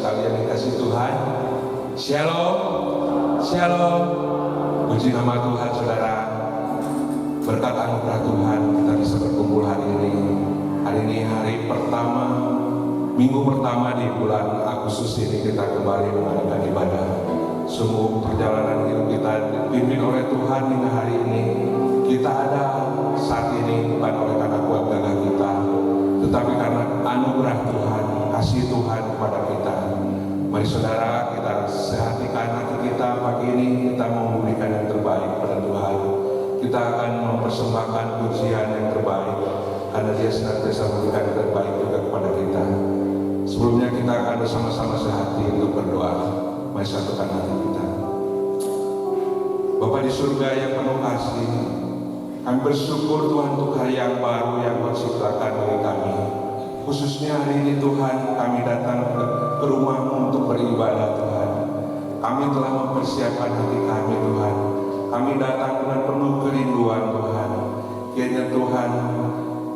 sekalian dikasih Tuhan. Shalom, shalom. Puji nama Tuhan, saudara. Berkat anugerah Tuhan kita bisa berkumpul hari ini. Hari ini hari pertama, minggu pertama di bulan Agustus ini kita kembali mengadakan ibadah. Sungguh perjalanan hidup kita dipimpin oleh Tuhan hingga hari ini. Kita ada saat ini bukan oleh karena kuat gagah kita, tetapi karena anugerah Tuhan, kasih Tuhan kepada kita. Mari saudara, kita sehatikan hati kita pagi ini. Kita mau memberikan yang terbaik kepada Tuhan. Kita akan mempersembahkan pujian yang terbaik, karena Dia senantiasa memberikan yang terbaik juga kepada kita. Sebelumnya kita akan bersama-sama sehati untuk berdoa. Mari satukan hati kita. Bapa di surga yang penuh kasih, kami bersyukur Tuhan untuk hari yang baru yang Kau ciptakan bagi kami. Khususnya hari ini Tuhan, kami datang ke rumah-Mu untuk beribadah Tuhan. Kami telah mempersiapkan hati kami Tuhan. Kami datang dengan penuh kerinduan Tuhan. Kiranya Tuhan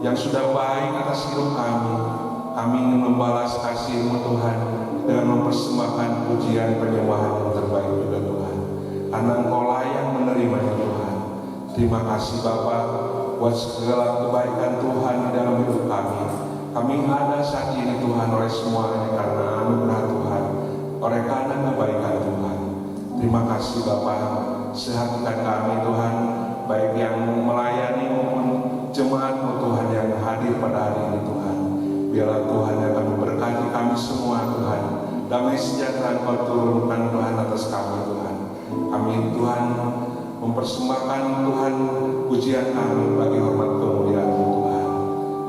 yang sudah baik atas hidup kami ingin membalas kasih-Mu Tuhan dengan mempersembahkan pujian penyembahan yang terbaik juga Tuhan. Karena Engkau layak menerimanya Tuhan. Terima kasih Bapa buat segala kebaikan Tuhan di dalam hidup kami. Kami ada saat ini Tuhan oleh semuanya karena anugerah Tuhan, oleh karena kebaikan Tuhan. Terima kasih Bapa, sehatikan kami Tuhan, baik yang melayani maupun jemaat-Mu Tuhan yang hadir pada hari ini Tuhan. Biarlah Tuhan yang akan memberkati kami semua Tuhan. Damai sejahtera Engkau turunkan Tuhan atas kami Tuhan. Kami Tuhan mempersembahkan Tuhan pujian kami bagi hormat kemuliaan-Mu Tuhan.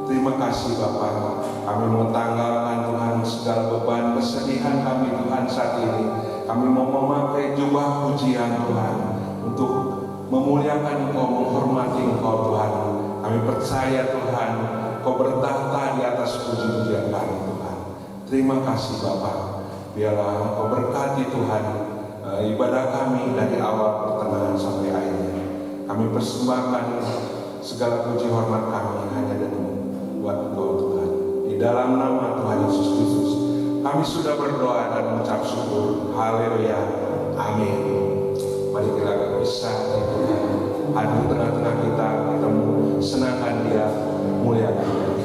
Terima kasih Bapa. Kami mau tanggalkan Tuhan segala beban kesedihan kami Tuhan saat ini. Kami mau memakai jubah pujian Tuhan untuk memuliakan Engkau, menghormati Engkau Tuhan. Kami percaya Tuhan Kau bertahta di atas puji-pujian kami Tuhan. Terima kasih Bapa. Biarlah Engkau berkati Tuhan ibadah kami dari awal pertengahan sampai akhirnya. Kami persembahkan segala puji hormat kami hanya dan buat Engkau Tuhan. Di dalam nama Tuhan Yesus Kristus kami sudah berdoa dan mengucap syukur. Haleluya. Amin. Mari kita bisa Tuhan hadir tengah-tengah kita senangkan Dia, muliakan Dia.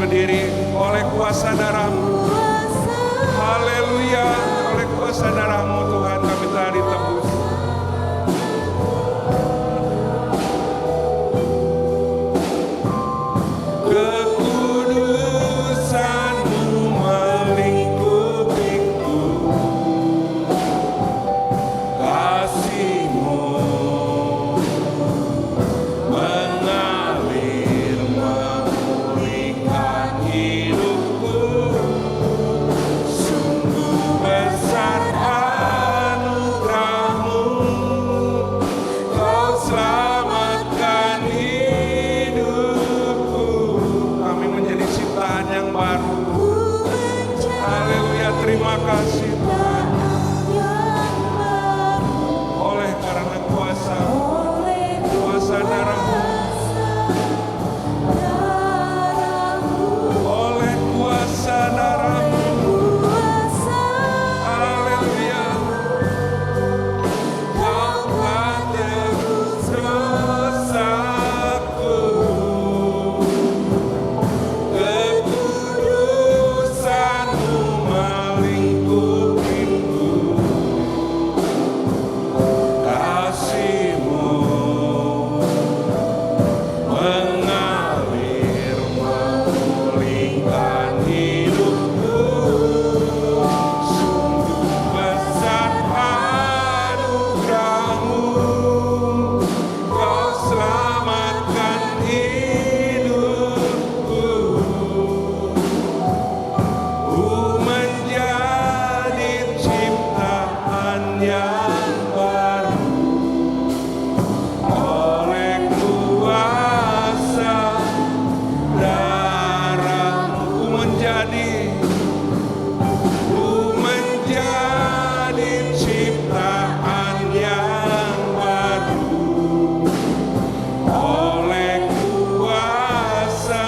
berdiri oleh kuasa darah-Mu. Haleluya, oleh kuasa darah-Mu Tuhan kami telah ditebus. Kekudusan-Mu melingkupiku, kasih-Mu mengalir memulihkan hidupku. Sungguh besar anugerah-Mu, Kau selamatkan hidupku. Kami menjadi ciptaan yang baru. Haleluya, terima kasih Tuhan. Oleh karena kuasa darah-Mu, oleh kuasa darah-Mu. Haleluya, Kau telah tebus dosaku. Kekudusan-Mu melingkupiku, kasih-Mu mengalir memulihkan hidupku. Sungguh besar anugerah-Mu, Kau selamatkan hidupku. Ku menjadi ciptaan yang baru oleh kuasa darah-Mu. Ku menjadi ciptaan yang baru oleh kuasa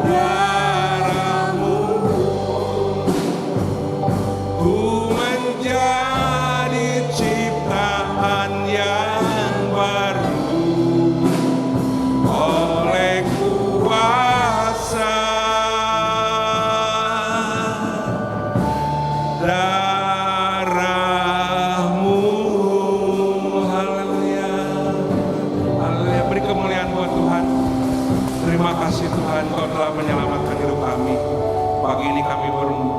darah-Mu. Ku menjadi ciptaan yang baru oleh kuasa darah-Mu. Haleluya, haleluya. Beri kemuliaan buat Tuhan. Terima kasih Tuhan, Kau telah menyelamatkan hidup kami. Pagi ini kami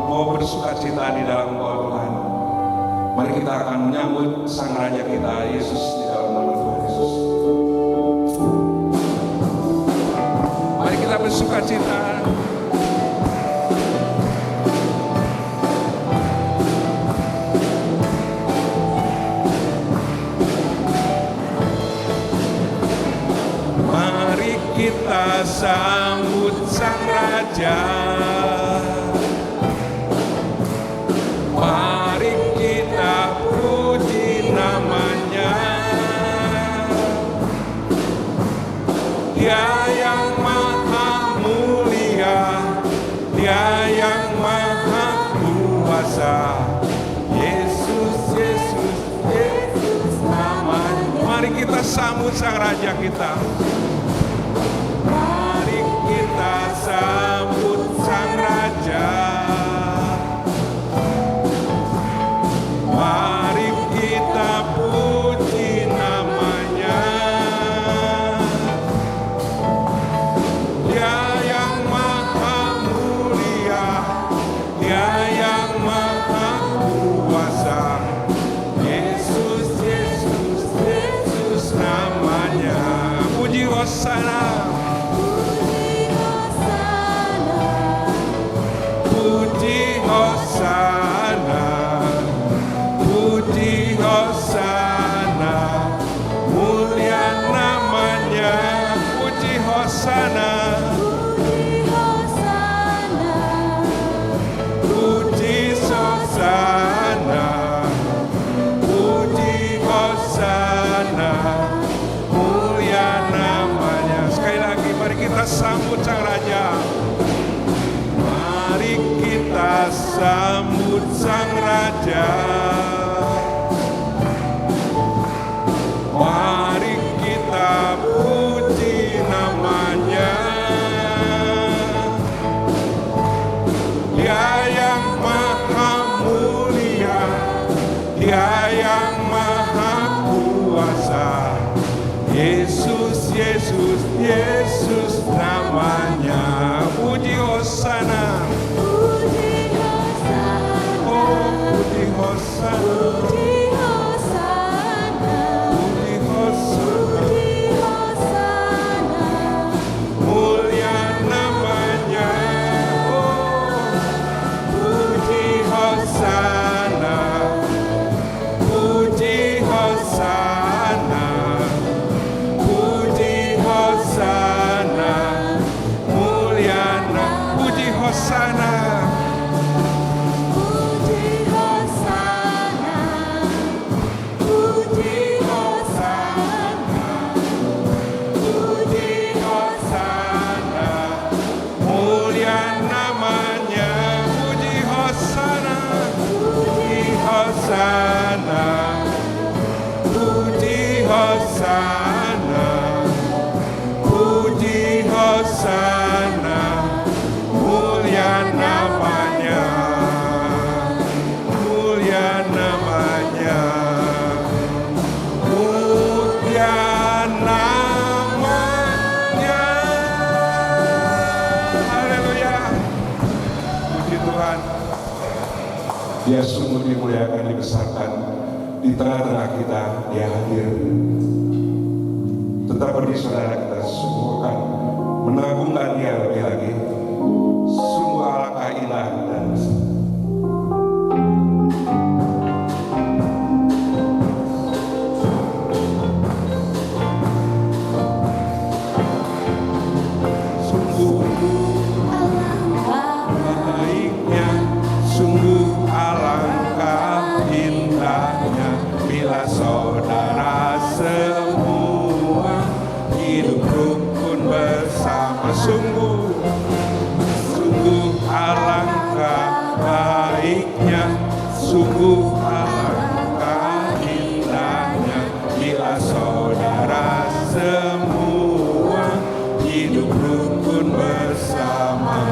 mau bersukacita di dalam Engkau Tuhan. Mari kita akan menyambut Sang Raja kita, Yesus, di dalam nama Tuhan Yesus. Mari kita bersukacita. Mari kita sambut Sang Raja. Mari kita puji nama-Nya. Dia yang maha mulia, Dia yang maha kuasa. Yesus, Yesus, Yesus namanya. Mari kita sambut Sang Raja kita. Mari kita sambut Sang Raja. Mari kita puji nama-Nya. Dia yang maha mulia, Dia yang maha kuasa. Yesus, Yesus, Yesus namanya. Puji Hosana. Puji Hosana, puji Hosana, mulia namanya. Puji Hosana, puji Hosana, puji Hosana, mulia namanya. Sekali lagi mari kita sambut Sang Raja. Mari kita sambut Sang Raja. Mari kita puji nama-Nya. namanya. Puji Hosana. Puji Hosana. Puji Hosana. Mulia namanya. Puji Hosana. Puji Hosana. Puji Hosana. Mulia namanya. Puji Hosana. Dia sungguh dimuliakan, dibesarkan di tengah-tengah kita. Dia hadir. Tetap berdiri saudara, kita sungguh akan mengagungkan Dia lebih lagi. Sungguh alangkah indah dan saudara semua hidup rukun bersama. Sungguh alangkah baiknya, sungguh alangkah indahnya bila saudara semua hidup rukun bersama.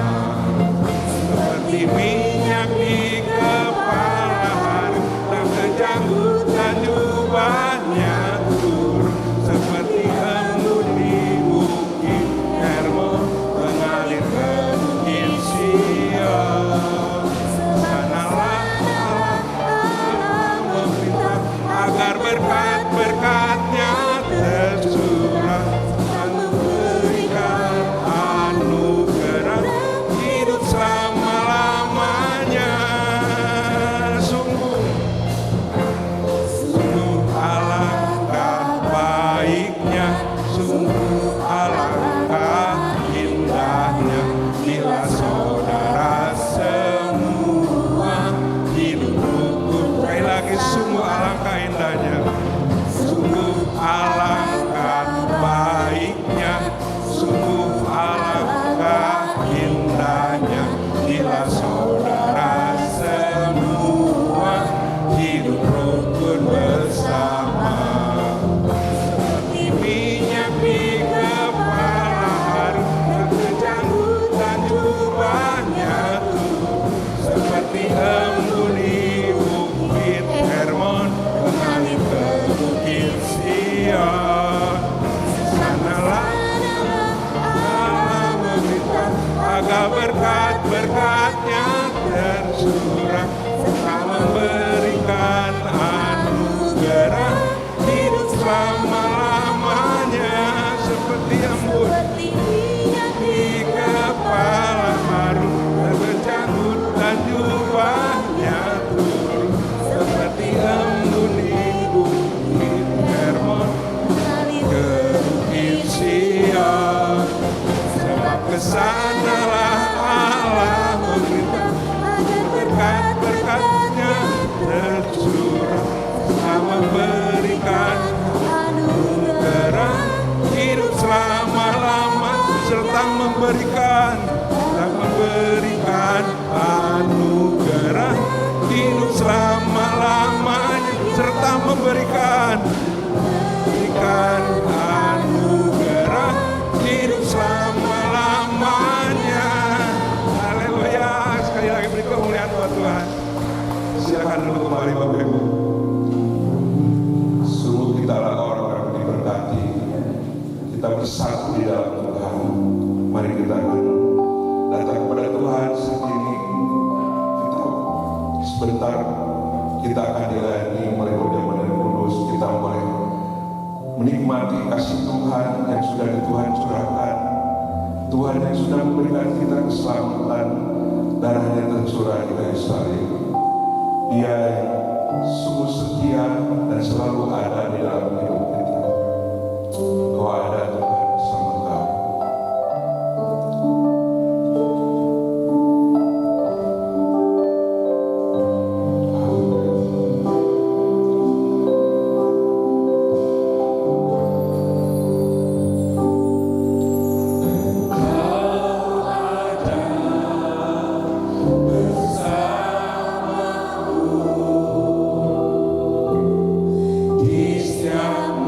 Seperti minyak di kepala harus tak kejanggut dan jubahnya turun, seperti embun di bukit Hermon mengalir ke bukit Sion. Sanalah Allah meminta agar berkat-berkatnya tercurah dan memberikan anugerah hidup selama-lamanya. Sungguh alangkah baiknya, sungguh alangkah indahnya bila saudara semua hidup rukun. Sekali lagi, sungguh alangkah indahnya, sungguh alangkah baiknya, sungguh alangkah indahnya bila saudara semua hidup rukun bersama. Seperti minyak di kepala harus terkejanggut dan jubahnya turun, seperti embun di bukit Hermon mengalir ke bukit Sion. Sanalah Allah meminta agar berkat-berkatnya tercurah serta memberikan anugerah hidup selama-lamanya. Seperti embun di kepala harun terkejanggut dan jubahnya turun, seperti embun di bukit Hermon ke bukit Sion. Sebab kesanalah Allah meminta berkat-berkatnya tercurah serta memberikan anugerah hidup selama-lama, serta memberikan anugerah hidup selama-lamanya, serta memberikan anugerah hidup selama-lamanya. Haleluya. Sekali lagi beri kemuliaan buat Tuhan. Silakan duduk kembali Bapak Ibu. Sungguh kita adalah orang-orang diberkati. Kita bersatu di dalam Tuhan. Mari kita sebentar kita akan dilayani oleh Roda Badan Kudus. Kita boleh menikmati kasih Tuhan yang sudah Tuhan curahkan, Tuhan yang sudah memberikan kita keselamatan, darahnya tercurah di kayu salib. Dia yang sungguh setia dan selalu ada di dalam hidup kita. Kau ada Tuhan bersama kami. Di setiap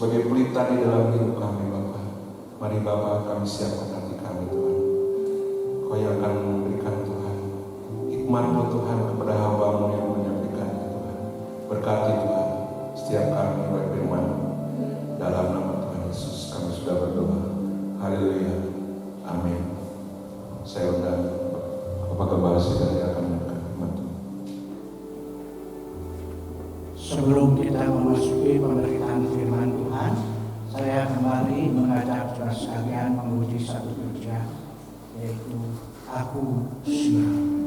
sebagai pelita di dalam hidup kami Bapa. Mari Bapa, kami siapkan hati kami Tuhan. Kau yang akan memberikan Tuhan hikmat-Mu Tuhan kepada hamba-Mu yang menyampaikannya Tuhan. Berkati Tuhan setiap kami oleh firman. Dalam nama Tuhan Yesus kami sudah berdoa. Haleluya. Amin. Saya undang Bapak Gembala Sidang yang akan memberikan firman Tuhan. Sebelum kita memasuki pemberitaan firman Tuhan, saya kembali mengajak saudara sekalian menguji satu pujian, yaitu Aku Siap.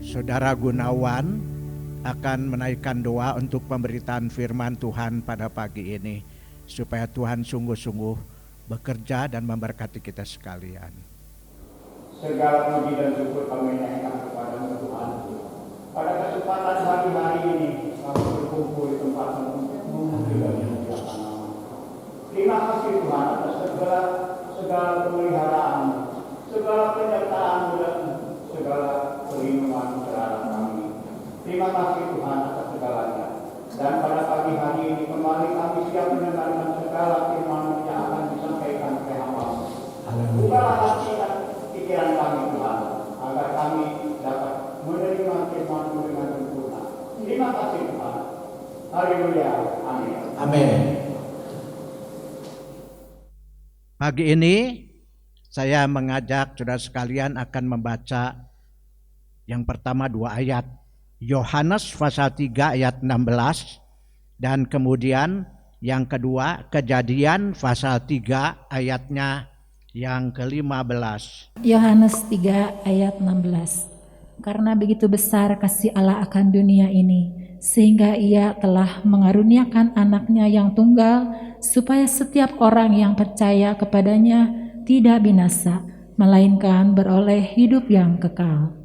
Saudara Gunawan akan menaikkan doa untuk pemberitaan firman Tuhan pada pagi ini, supaya Tuhan sungguh-sungguh bekerja dan memberkati kita sekalian. Segala puji dan syukur kami naikkan kepada Tuhan. Pada kesempatan hari ini kami berkumpul di tempat untuk memuji dan memuliakan nama. Terima kasih Tuhan atas segala pemeliharaan, segala penyertaan dan segala perlindungan terhadap kami. Terima kasih Tuhan atas segalanya. Dan pada pagi hari ini kembali kami siap mendengarkan segala firman yang akan disampaikan oleh hamba-Mu. Bukalah hati dan pikiran kami Tuhan, agar kami dapat menerima firman-Mu dengan sempurna. Terima kasih Tuhan. Haleluya. Amin. Amin. Pagi ini saya mengajak saudara sekalian akan membaca yang pertama 2 ayat. Yohanes pasal 3 ayat 16 dan kemudian yang kedua Kejadian pasal 3 ayatnya yang ke-15. Yohanes 3 ayat 16. Karena begitu besar kasih Allah akan dunia ini, sehingga Ia telah mengaruniakan anaknya yang tunggal, supaya setiap orang yang percaya kepadanya tidak binasa, melainkan beroleh hidup yang kekal.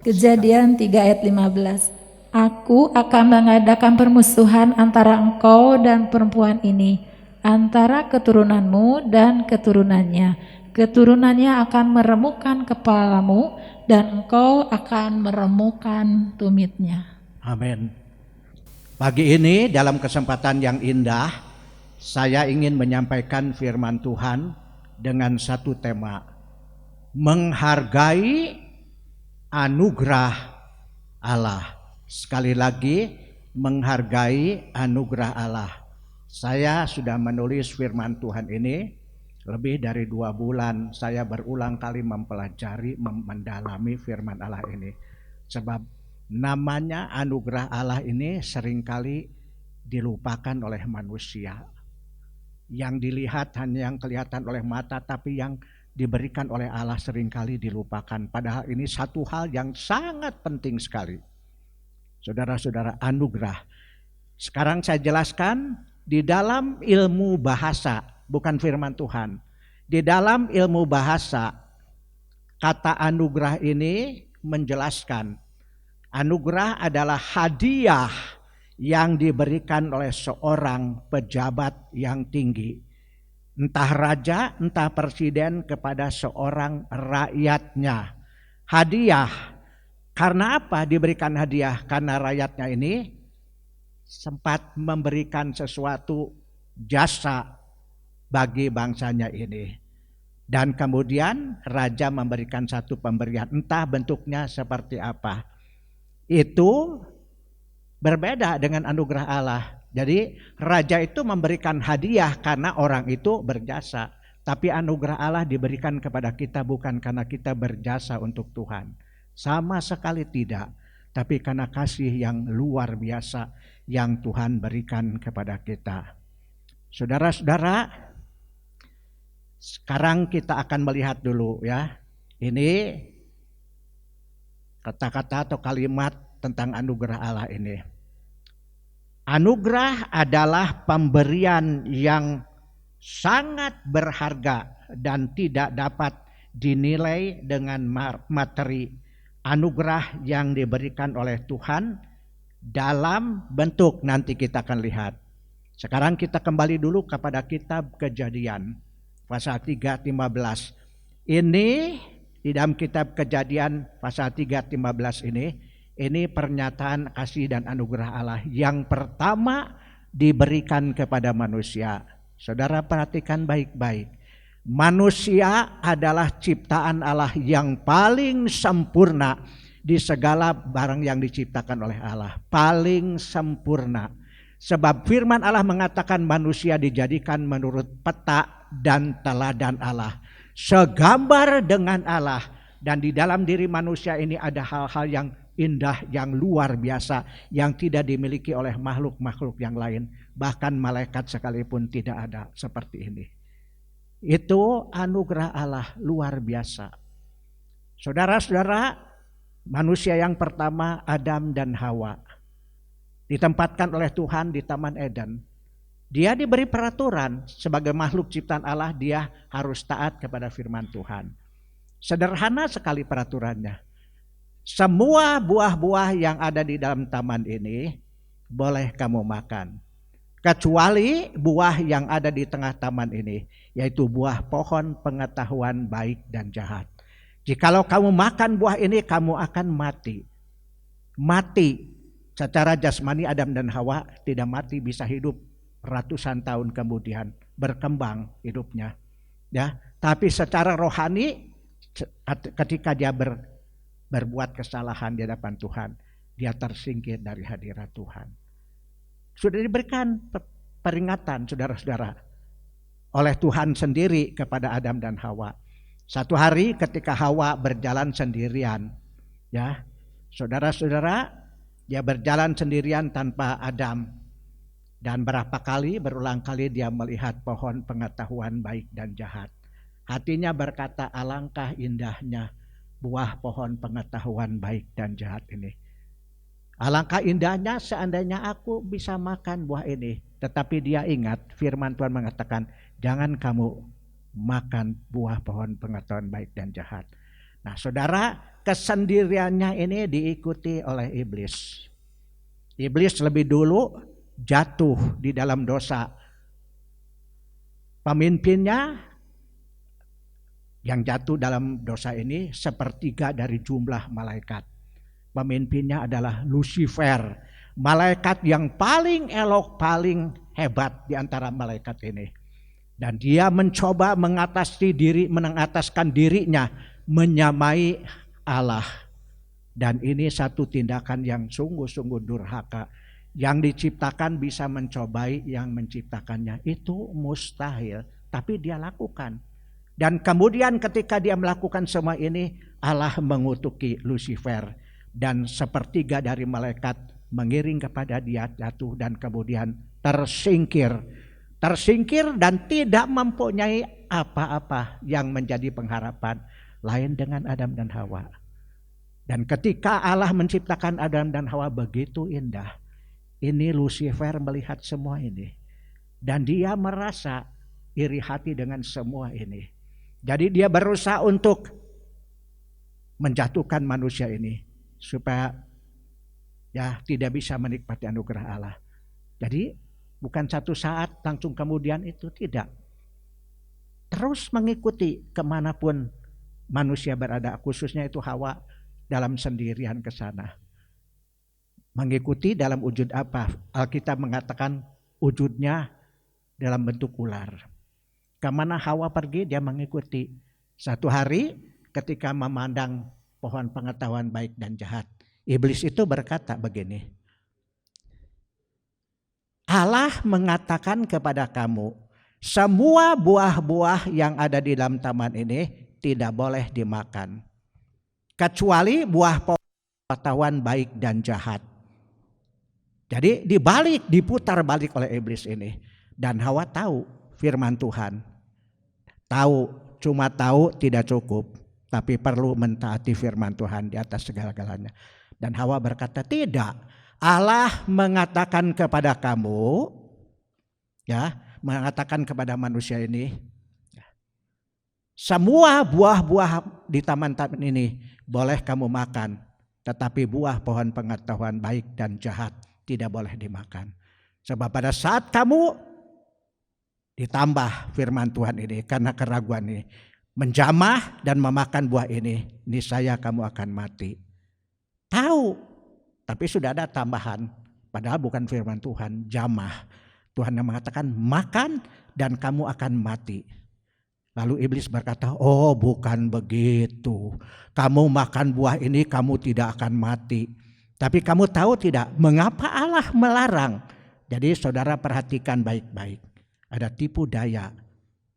Kejadian 3 ayat 15. Aku akan mengadakan permusuhan antara engkau dan perempuan ini, antara keturunanmu dan keturunannya. Keturunannya akan meremukkan kepalamu dan engkau akan meremukkan tumitnya. Amin. Pagi ini dalam kesempatan yang indah, saya ingin menyampaikan firman Tuhan dengan satu tema, menghargai anugerah Allah. Sekali lagi, menghargai anugerah Allah. Saya sudah menulis firman Tuhan ini lebih dari 2 bulan. Saya berulang kali mempelajari, mendalami firman Allah ini. Sebab namanya anugerah Allah ini seringkali dilupakan oleh manusia. Yang dilihat hanya yang kelihatan oleh mata, tapi yang diberikan oleh Allah seringkali dilupakan. Padahal ini satu hal yang sangat penting sekali. Saudara-saudara, anugerah. Sekarang saya jelaskan di dalam ilmu bahasa, bukan firman Tuhan. Di dalam ilmu bahasa, kata anugerah ini menjelaskan anugerah adalah hadiah yang diberikan oleh seorang pejabat yang tinggi. Entah raja, entah presiden kepada seorang rakyatnya. Hadiah. Karena apa diberikan hadiah? Karena rakyatnya ini sempat memberikan sesuatu jasa bagi bangsanya ini. Dan kemudian raja memberikan satu pemberian, entah bentuknya seperti apa. Itu berbeda dengan anugerah Allah. Jadi raja itu memberikan hadiah karena orang itu berjasa. Tapi anugerah Allah diberikan kepada kita bukan karena kita berjasa untuk Tuhan. Sama sekali tidak. Tapi karena kasih yang luar biasa yang Tuhan berikan kepada kita. Saudara-saudara, sekarang kita akan melihat dulu ya. Ini kata-kata atau kalimat tentang anugerah Allah ini. Anugerah adalah pemberian yang sangat berharga dan tidak dapat dinilai dengan materi. Anugerah yang diberikan oleh Tuhan dalam bentuk, nanti kita akan lihat. Sekarang kita kembali dulu kepada kitab Kejadian pasal 3:15. Ini di dalam kitab Kejadian pasal 3:15 ini pernyataan kasih dan anugerah Allah yang pertama diberikan kepada manusia. Saudara perhatikan baik-baik. Manusia adalah ciptaan Allah yang paling sempurna di segala barang yang diciptakan oleh Allah. Paling sempurna. Sebab firman Allah mengatakan manusia dijadikan menurut peta dan teladan Allah. Segambar dengan Allah. Dan di dalam diri manusia ini ada hal-hal yang indah, yang luar biasa, yang tidak dimiliki oleh makhluk-makhluk yang lain. Bahkan malaikat sekalipun tidak ada seperti ini. Itu anugerah Allah luar biasa. Saudara-saudara, manusia yang pertama Adam dan Hawa ditempatkan oleh Tuhan di Taman Eden. Dia diberi peraturan sebagai makhluk ciptaan Allah, dia harus taat kepada firman Tuhan. Sederhana sekali peraturannya. Semua buah-buah yang ada di dalam taman ini boleh kamu makan. Kecuali buah yang ada di tengah taman ini, yaitu buah pohon pengetahuan baik dan jahat. Jikalau kamu makan buah ini, kamu akan mati. Mati secara jasmani Adam dan Hawa tidak mati, bisa hidup ratusan tahun kemudian, berkembang hidupnya. Ya, tapi secara rohani ketika dia berbuat kesalahan di hadapan Tuhan, dia tersingkir dari hadirat Tuhan. Sudah diberikan peringatan saudara-saudara oleh Tuhan sendiri kepada Adam dan Hawa. Satu hari ketika Hawa berjalan sendirian, ya, saudara-saudara, dia berjalan sendirian tanpa Adam. Dan berulang kali dia melihat pohon pengetahuan baik dan jahat. Hatinya berkata, alangkah indahnya buah pohon pengetahuan baik dan jahat ini. Alangkah indahnya seandainya aku bisa makan buah ini. Tetapi dia ingat firman Tuhan mengatakan, jangan kamu makan buah pohon pengetahuan baik dan jahat. Nah saudara, kesendiriannya ini diikuti oleh iblis. Iblis lebih dulu jatuh di dalam dosa. Pemimpinnya yang jatuh dalam dosa ini sepertiga dari jumlah malaikat. Pemimpinnya adalah Lucifer, malaikat yang paling elok, paling hebat di antara malaikat ini. Dan dia mencoba mengataskan dirinya, menyamai Allah. Dan ini satu tindakan yang sungguh-sungguh durhaka. Yang diciptakan bisa mencobai yang menciptakannya. Itu mustahil, tapi dia lakukan. Dan kemudian ketika dia melakukan semua ini, Allah mengutuki Lucifer. Dan sepertiga dari malaikat mengiring kepada dia, jatuh dan kemudian tersingkir. Tersingkir dan tidak mempunyai apa-apa yang menjadi pengharapan lain dengan Adam dan Hawa. Dan ketika Allah menciptakan Adam dan Hawa begitu indah, ini Lucifer melihat semua ini. Dan dia merasa iri hati dengan semua ini. Jadi dia berusaha untuk menjatuhkan manusia ini supaya ya tidak bisa menikmati anugerah Allah. Jadi bukan satu saat langsung kemudian itu, tidak. Terus mengikuti kemanapun manusia berada, khususnya itu Hawa dalam sendirian ke sana. Mengikuti dalam wujud apa? Alkitab mengatakan wujudnya dalam bentuk ular. Kemana Hawa pergi dia mengikuti. Satu hari ketika memandang pohon pengetahuan baik dan jahat, iblis itu berkata begini, Allah mengatakan kepada kamu, semua buah-buah yang ada di dalam taman ini tidak boleh dimakan, kecuali buah pohon pengetahuan baik dan jahat. Jadi diputar balik oleh iblis ini. Dan Hawa tahu firman Tuhan. Cuma tahu tidak cukup, tapi perlu mentaati firman Tuhan di atas segala-galanya. Dan Hawa berkata, tidak, Allah mengatakan kepada kamu, ya, mengatakan kepada manusia ini, semua buah-buah di taman-taman ini boleh kamu makan, tetapi buah pohon pengetahuan baik dan jahat tidak boleh dimakan. Sebab pada saat kamu ditambah firman Tuhan ini karena keraguan ini, menjamah dan memakan buah ini, niscaya kamu akan mati. Tahu, tapi sudah ada tambahan, padahal bukan firman Tuhan, jamah. Tuhan yang mengatakan makan dan kamu akan mati. Lalu iblis berkata, oh bukan begitu, kamu makan buah ini kamu tidak akan mati. Tapi kamu tahu tidak mengapa Allah melarang? Jadi saudara perhatikan baik-baik. Ada tipu daya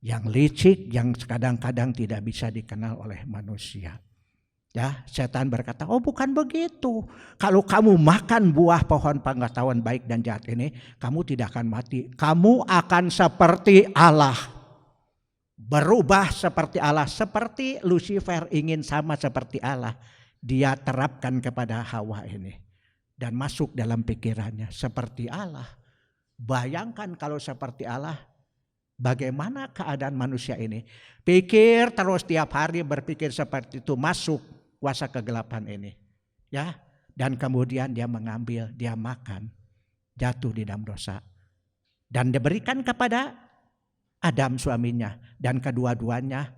yang licik yang kadang-kadang tidak bisa dikenal oleh manusia. Ya, setan berkata, oh bukan begitu. Kalau kamu makan buah pohon pengetahuan baik dan jahat ini, kamu tidak akan mati. Kamu akan seperti Allah. Berubah seperti Allah. Seperti Lucifer ingin sama seperti Allah. Dia terapkan kepada Hawa ini. Dan masuk dalam pikirannya seperti Allah. Bayangkan kalau seperti Allah, bagaimana keadaan manusia ini? Pikir terus tiap hari berpikir seperti itu, masuk kuasa kegelapan ini. Ya, dan kemudian dia mengambil, dia makan, jatuh di dalam dosa. Dan diberikan kepada Adam suaminya, dan kedua-duanya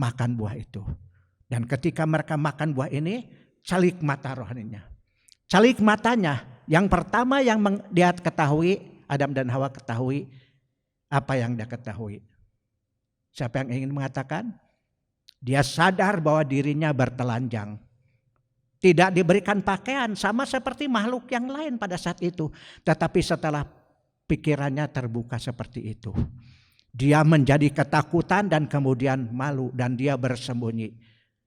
makan buah itu. Dan ketika mereka makan buah ini, calik mata rohaninya. Calik matanya, yang pertama yang dia ketahui, Adam dan Hawa ketahui, apa yang dia ketahui? Siapa yang ingin mengatakan? Dia sadar bahwa dirinya bertelanjang. Tidak diberikan pakaian, sama seperti makhluk yang lain pada saat itu. Tetapi setelah pikirannya terbuka seperti itu, dia menjadi ketakutan dan kemudian malu dan dia bersembunyi.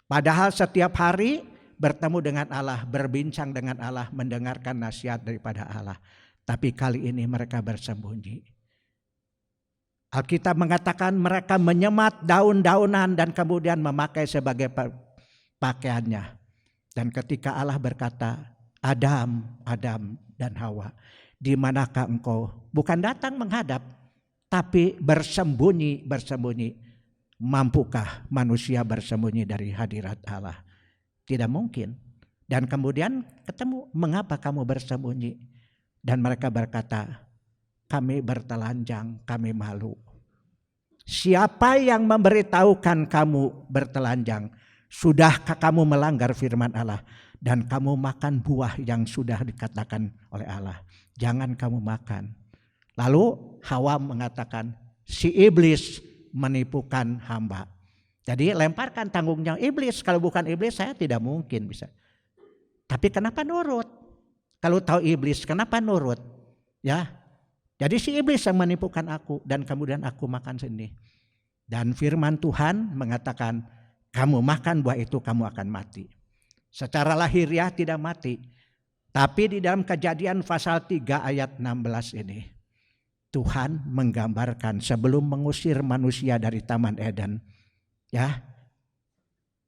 Padahal setiap hari bertemu dengan Allah, berbincang dengan Allah, mendengarkan nasihat daripada Allah. Tapi kali ini mereka bersembunyi. Alkitab mengatakan mereka menyemat daun-daunan dan kemudian memakai sebagai pakaiannya. Dan ketika Allah berkata, Adam, Adam dan Hawa, di manakah engkau? Bukan datang menghadap, tapi bersembunyi. Mampukah manusia bersembunyi dari hadirat Allah? Tidak mungkin. Dan kemudian ketemu, mengapa kamu bersembunyi? Dan mereka berkata, kami bertelanjang, kami malu. Siapa yang memberitahukan kamu bertelanjang? Sudahkah kamu melanggar firman Allah? Dan kamu makan buah yang sudah dikatakan oleh Allah. Jangan kamu makan. Lalu Hawa mengatakan, si iblis menipukan hamba. Jadi lemparkan tanggungnya iblis. Kalau bukan iblis saya tidak mungkin bisa. Tapi kenapa nurut? Kalau tahu iblis kenapa nurut? Ya. Jadi si iblis yang menipukan aku dan kemudian aku makan sendiri. Dan firman Tuhan mengatakan kamu makan buah itu kamu akan mati. Secara lahiriah tidak mati. Tapi di dalam Kejadian pasal 3 ayat 16 ini. Tuhan menggambarkan sebelum mengusir manusia dari Taman Eden. Ya,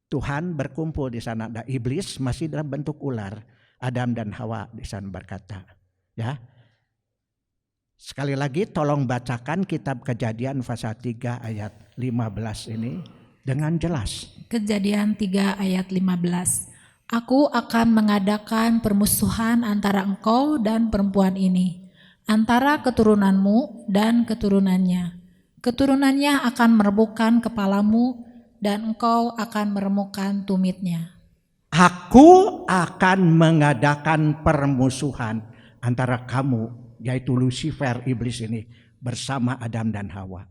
Tuhan berkumpul di sana. Ada iblis masih dalam bentuk ular. Adam dan Hawa di sana berkata. Ya. Sekali lagi tolong bacakan kitab Kejadian pasal 3 ayat 15 ini dengan jelas. Kejadian 3 ayat 15. Aku akan mengadakan permusuhan antara engkau dan perempuan ini, antara keturunanmu dan keturunannya. Keturunannya akan merebutkan kepalamu dan engkau akan meremukkan tumitnya. Aku akan mengadakan permusuhan antara kamu, yaitu Lucifer, iblis ini, bersama Adam dan Hawa.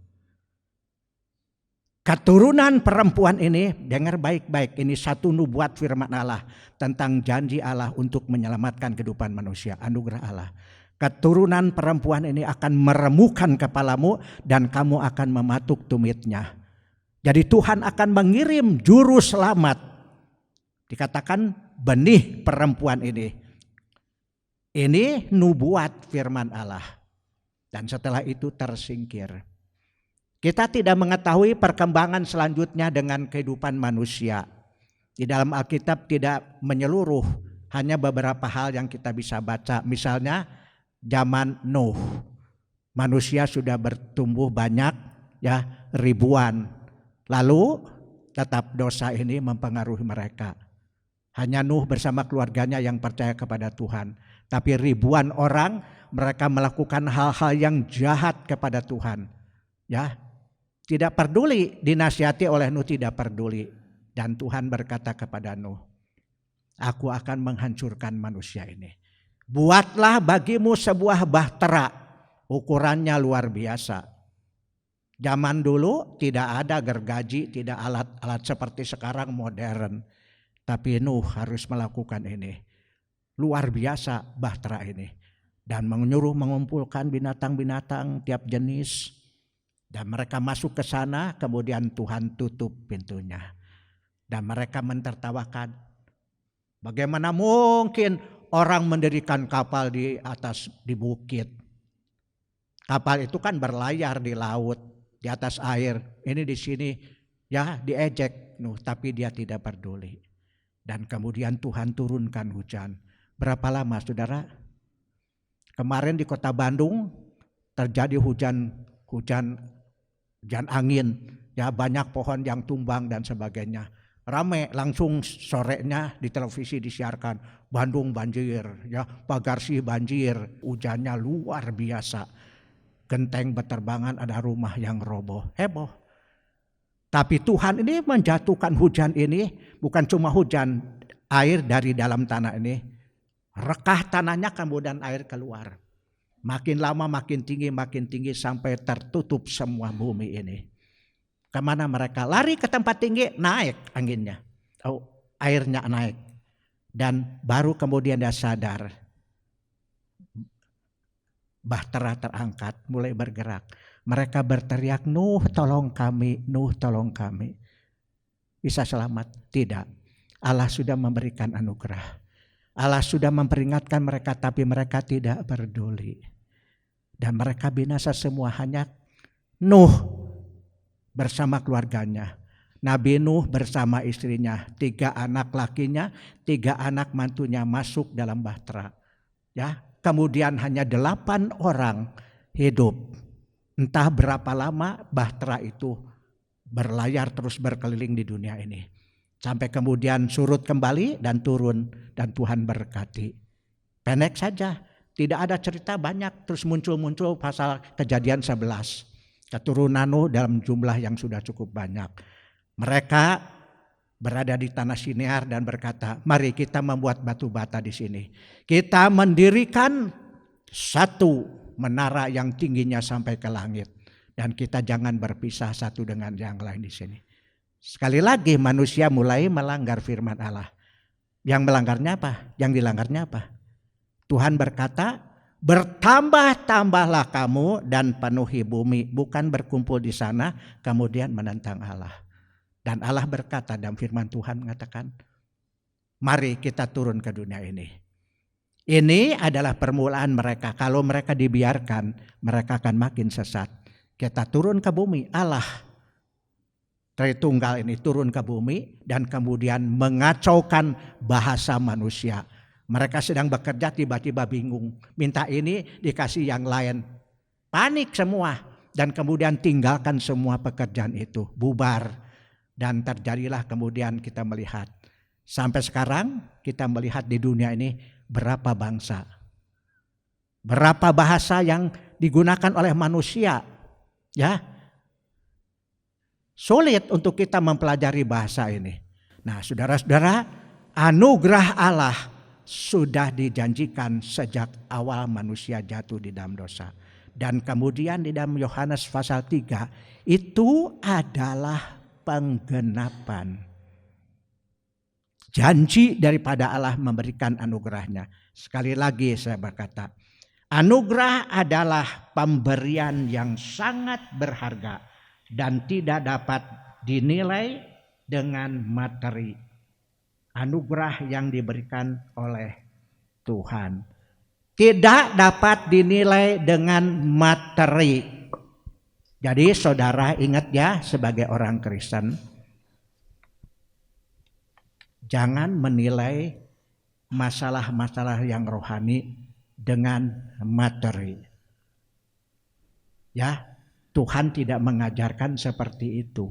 Keturunan perempuan ini, dengar baik-baik, ini satu nubuat firman Allah tentang janji Allah untuk menyelamatkan kehidupan manusia, anugerah Allah. Keturunan perempuan ini akan meremukan kepalamu dan kamu akan mematuk tumitnya. Jadi Tuhan akan mengirim juru selamat. Dikatakan benih perempuan ini. Ini nubuat firman Allah. Dan setelah itu tersingkir. Kita tidak mengetahui perkembangan selanjutnya dengan kehidupan manusia. Di dalam Alkitab tidak menyeluruh, hanya beberapa hal yang kita bisa baca. Misalnya zaman Nuh, manusia sudah bertumbuh banyak, ya, ribuan. Lalu tetap dosa ini mempengaruhi mereka. Hanya Nuh bersama keluarganya yang percaya kepada Tuhan. Tapi ribuan orang mereka melakukan hal-hal yang jahat kepada Tuhan. Ya, tidak peduli, dinasihati oleh Nuh tidak peduli. Dan Tuhan berkata kepada Nuh, aku akan menghancurkan manusia ini. Buatlah bagimu sebuah bahtera, ukurannya luar biasa. Zaman dulu tidak ada gergaji, tidak alat-alat seperti sekarang modern. Tapi Nuh harus melakukan ini. Luar biasa bahtera ini. Dan menyuruh mengumpulkan binatang-binatang tiap jenis. Dan mereka masuk ke sana, kemudian Tuhan tutup pintunya. Dan mereka mentertawakan. Bagaimana mungkin orang mendirikan kapal di bukit. Kapal itu kan berlayar di laut, di atas air. Ini di sini ya diejek Nuh, tapi dia tidak peduli. Dan kemudian Tuhan turunkan hujan. Berapa lama saudara? Kemarin di kota Bandung terjadi hujan angin, ya banyak pohon yang tumbang dan sebagainya. Rame, langsung sorenya di televisi disiarkan, Bandung banjir, ya Pagarsi banjir, hujannya luar biasa. Genteng berterbangan, ada rumah yang roboh, heboh. Tapi Tuhan ini menjatuhkan hujan ini, bukan cuma hujan, air dari dalam tanah ini, rekah tanahnya kemudian air keluar. Makin lama makin tinggi sampai tertutup semua bumi ini. Kemana mereka? Lari ke tempat tinggi, naik anginnya. Airnya naik. Dan baru kemudian dia sadar. Bahtera terangkat, mulai bergerak. Mereka berteriak, Nuh tolong kami, Nuh tolong kami. Bisa selamat? Tidak. Allah sudah memberikan anugerah. Allah sudah memperingatkan mereka, tapi mereka tidak peduli. Dan mereka binasa semua, hanya Nuh bersama keluarganya. Nabi Nuh bersama istrinya, 3 anak lakinya, 3 anak mantunya masuk dalam bahtera. Ya, kemudian hanya 8 orang hidup. Entah berapa lama bahtera itu berlayar terus berkeliling di dunia ini. Sampai kemudian surut kembali dan turun dan Tuhan berkati. Pendek saja, tidak ada cerita banyak, terus muncul pasal Kejadian 11. Keturunan Nuh dalam jumlah yang sudah cukup banyak. Mereka berada di tanah Sinear dan berkata, mari kita membuat batu bata di sini. Kita mendirikan satu menara yang tingginya sampai ke langit. Dan kita jangan berpisah satu dengan yang lain di sini. Sekali lagi manusia mulai melanggar firman Allah. Yang melanggarnya apa? Yang dilanggarnya apa? Tuhan berkata, bertambah-tambahlah kamu dan penuhi bumi. Bukan berkumpul di sana kemudian menentang Allah. Dan Allah berkata dalam firman Tuhan mengatakan, mari kita turun ke dunia ini. Ini adalah permulaan mereka. Kalau mereka dibiarkan, mereka akan makin sesat. Kita turun ke bumi, Allah Tritunggal ini turun ke bumi dan kemudian mengacaukan bahasa manusia. Mereka sedang bekerja tiba-tiba bingung. Minta ini dikasih yang lain. Panik semua dan kemudian tinggalkan semua pekerjaan itu. Bubar dan terjadilah kemudian kita melihat. Sampai sekarang kita melihat di dunia ini berapa bangsa. Berapa bahasa yang digunakan oleh manusia. Ya, sulit untuk kita mempelajari bahasa ini. Nah saudara-saudara, anugerah Allah sudah dijanjikan sejak awal manusia jatuh di dalam dosa. Dan kemudian di dalam Yohanes pasal 3 itu adalah penggenapan janji daripada Allah memberikan anugerahnya. Sekali lagi saya berkata, anugerah adalah pemberian yang sangat berharga dan tidak dapat dinilai dengan materi. Anugerah yang diberikan oleh Tuhan tidak dapat dinilai dengan materi. Jadi saudara ingat ya, sebagai orang Kristen, jangan menilai masalah-masalah yang rohani dengan materi. Ya, Tuhan tidak mengajarkan seperti itu.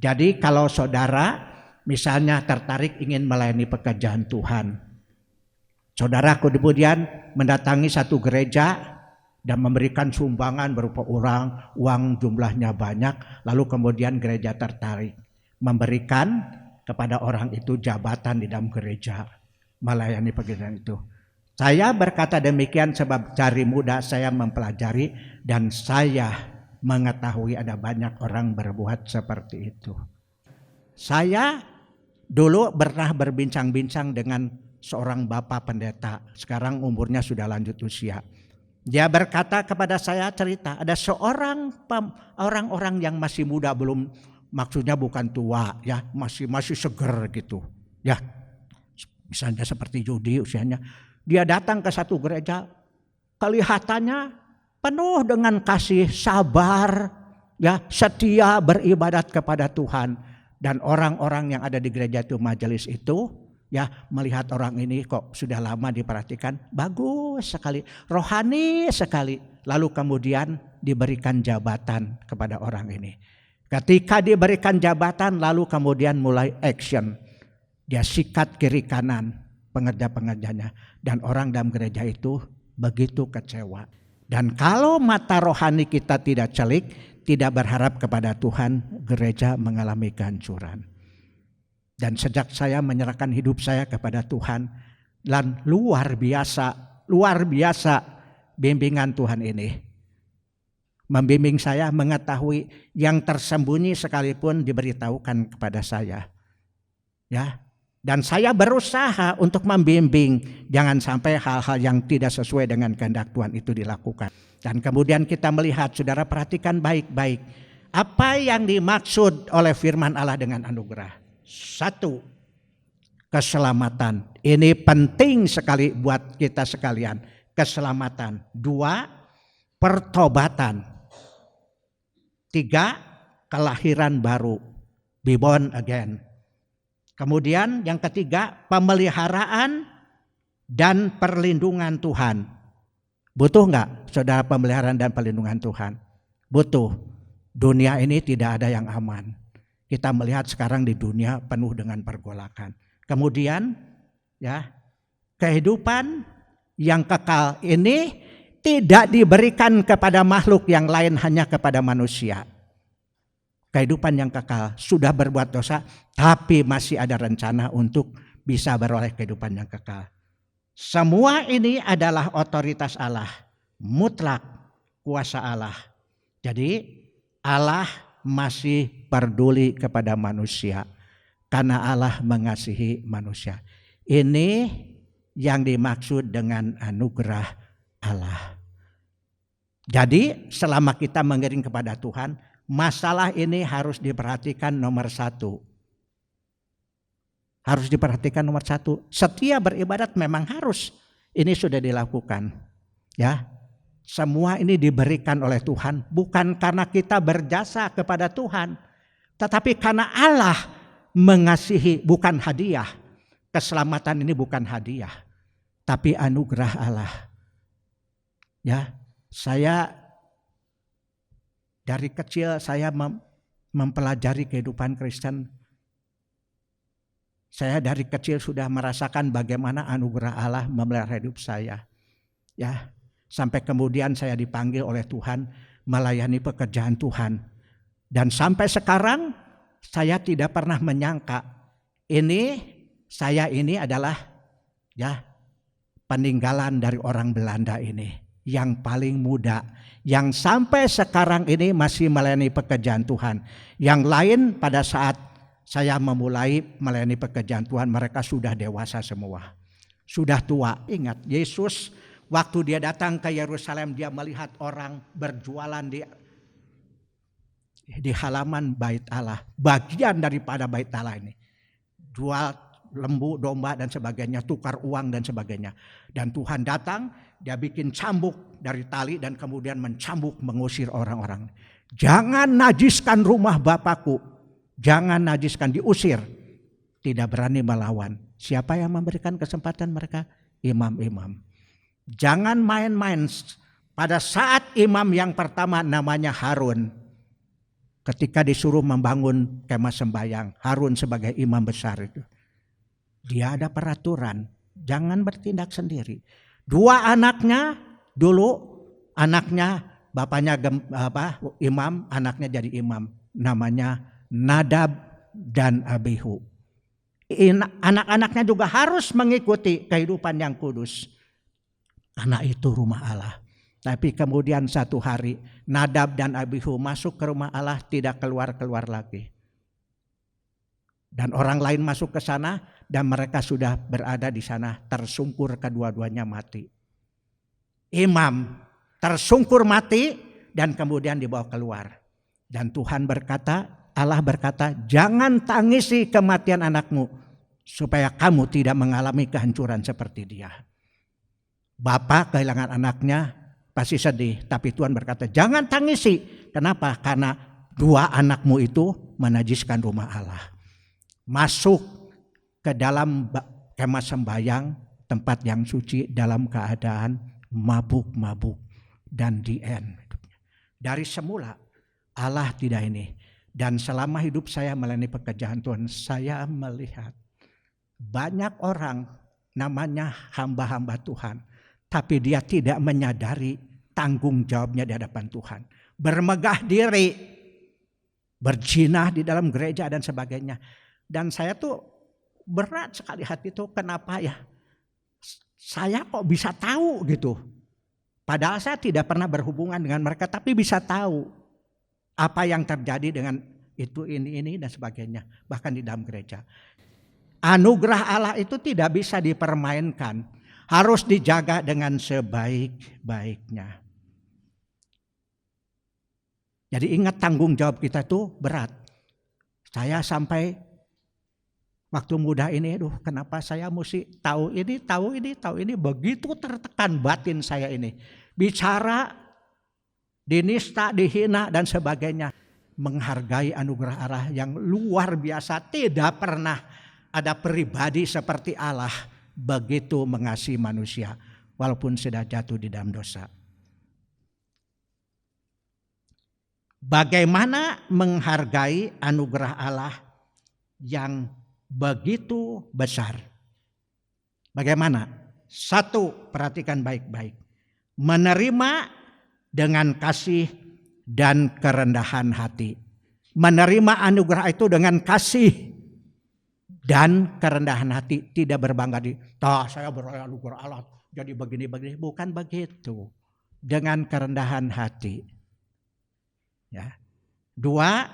Jadi kalau saudara misalnya tertarik ingin melayani pekerjaan Tuhan, saudara kemudian mendatangi satu gereja dan memberikan sumbangan berupa uang jumlahnya banyak, lalu kemudian gereja tertarik memberikan kepada orang itu jabatan di dalam gereja melayani pekerjaan itu. Saya berkata demikian sebab dari muda saya mempelajari dan saya mengetahui ada banyak orang berbuat seperti itu. Saya dulu pernah berbincang-bincang dengan seorang bapak pendeta, sekarang umurnya sudah lanjut usia. Dia berkata kepada saya, cerita ada seorang orang-orang yang masih muda, belum, maksudnya bukan tua ya, masih seger gitu ya, misalnya seperti Judi usianya. Dia datang ke satu gereja, kelihatannya penuh dengan kasih, sabar ya, setia beribadat kepada Tuhan. Dan orang-orang yang ada di gereja itu, majelis itu ya, melihat orang ini kok sudah lama diperhatikan, bagus sekali, rohani sekali. Lalu kemudian diberikan jabatan kepada orang ini. Ketika diberikan jabatan, lalu kemudian mulai action. Dia sikat kiri kanan pengerja-pengerjanya. Dan orang dalam gereja itu begitu kecewa. Dan kalau mata rohani kita tidak celik, tidak berharap kepada Tuhan, gereja mengalami kehancuran. Dan sejak saya menyerahkan hidup saya kepada Tuhan, dan luar biasa bimbingan Tuhan ini. Membimbing saya mengetahui yang tersembunyi sekalipun diberitahukan kepada saya. Ya. Dan saya berusaha untuk membimbing, jangan sampai hal-hal yang tidak sesuai dengan kehendak Tuhan itu dilakukan. Dan kemudian kita melihat, saudara perhatikan baik-baik, apa yang dimaksud oleh firman Allah dengan anugerah. 1, keselamatan. Ini penting sekali buat kita sekalian. Keselamatan. 2, pertobatan. 3, kelahiran baru. Be born again. Kemudian yang ketiga, pemeliharaan dan perlindungan Tuhan. Butuh enggak saudara pemeliharaan dan perlindungan Tuhan? Butuh. Dunia ini tidak ada yang aman. Kita melihat sekarang di dunia penuh dengan pergolakan. Kemudian ya, kehidupan yang kekal ini tidak diberikan kepada makhluk yang lain, hanya kepada manusia. Kehidupan yang kekal, sudah berbuat dosa tapi masih ada rencana untuk bisa beroleh kehidupan yang kekal. Semua ini adalah otoritas Allah, mutlak kuasa Allah. Jadi Allah masih peduli kepada manusia karena Allah mengasihi manusia. Ini yang dimaksud dengan anugerah Allah. Jadi selama kita mengiring kepada Tuhan, masalah ini harus diperhatikan nomor 1. Harus diperhatikan nomor 1. Setiap beribadat memang harus. Ini sudah dilakukan. Ya. Semua ini diberikan oleh Tuhan. Bukan karena kita berjasa kepada Tuhan. Tetapi karena Allah mengasihi, bukan hadiah. Keselamatan ini bukan hadiah. Tapi anugerah Allah. Ya. Saya dari kecil saya mempelajari kehidupan Kristen. Saya dari kecil sudah merasakan bagaimana anugerah Allah memelihara hidup saya. Ya, sampai kemudian saya dipanggil oleh Tuhan melayani pekerjaan Tuhan. Dan sampai sekarang saya tidak pernah menyangka ini saya ini adalah ya peninggalan dari orang Belanda ini yang paling muda, yang sampai sekarang ini masih melayani pekerjaan Tuhan. Yang lain pada saat saya memulai melayani pekerjaan Tuhan, mereka sudah dewasa semua, sudah tua. Ingat, Yesus waktu dia datang ke Yerusalem, dia melihat orang berjualan di halaman bait Allah, bagian daripada bait Allah ini, jual lembu, domba dan sebagainya, tukar uang dan sebagainya. Dan Tuhan datang, dia bikin cambuk dari tali dan kemudian mencambuk mengusir orang-orang. Jangan najiskan rumah Bapakku, jangan najiskan, diusir. Tidak berani melawan. Siapa yang memberikan kesempatan mereka? Imam-imam. Jangan main-main. Pada saat imam yang pertama namanya Harun, ketika disuruh membangun kemah sembahyang, Harun sebagai imam besar itu, dia ada peraturan, jangan bertindak sendiri. Dua anaknya dulu, anaknya bapaknya imam, anaknya jadi imam, namanya Nadab dan Abihu. Anak-anaknya juga harus mengikuti kehidupan yang kudus. Anak itu rumah Allah. Tapi kemudian satu hari Nadab dan Abihu masuk ke rumah Allah, tidak keluar-keluar lagi. Dan orang lain masuk ke sana dan mereka sudah berada di sana, tersungkur kedua-duanya mati. Imam tersungkur mati dan kemudian dibawa keluar. Dan Tuhan berkata, Allah berkata, jangan tangisi kematian anakmu supaya kamu tidak mengalami kehancuran seperti dia. Bapak kehilangan anaknya pasti sedih, tapi Tuhan berkata jangan tangisi. Kenapa? Karena dua anakmu itu menajiskan rumah Allah. Masuk ke dalam kemah sembahyang, tempat yang suci, dalam keadaan mabuk-mabuk dan di end. Dari semula Allah tidak ini. Dan selama hidup saya melayani pekerjaan Tuhan, saya melihat banyak orang namanya hamba-hamba Tuhan, tapi dia tidak menyadari tanggung jawabnya di hadapan Tuhan. Bermegah diri, berzina di dalam gereja dan sebagainya. Dan saya tuh berat sekali hati itu, kenapa ya saya kok bisa tahu gitu. Padahal saya tidak pernah berhubungan dengan mereka, tapi bisa tahu apa yang terjadi dengan itu, ini dan sebagainya. Bahkan di dalam gereja. Anugerah Allah itu tidak bisa dipermainkan. Harus dijaga dengan sebaik-baiknya. Jadi ingat, tanggung jawab kita itu berat. Saya sampai waktu muda ini, kenapa saya mesti tahu ini, begitu tertekan batin saya ini. Bicara, dinista, dihina dan sebagainya. Menghargai anugerah Allah yang luar biasa. Tidak pernah ada pribadi seperti Allah begitu mengasihi manusia walaupun sudah jatuh di dalam dosa. Bagaimana menghargai anugerah Allah yang begitu besar? Bagaimana? Satu, perhatikan baik-baik. Menerima dengan kasih dan kerendahan hati. Menerima anugerah itu dengan kasih dan kerendahan hati. Tidak berbangga di, saya beroleh anugerah Allah jadi begini-begini. Bukan begitu. Dengan kerendahan hati. Ya. Dua,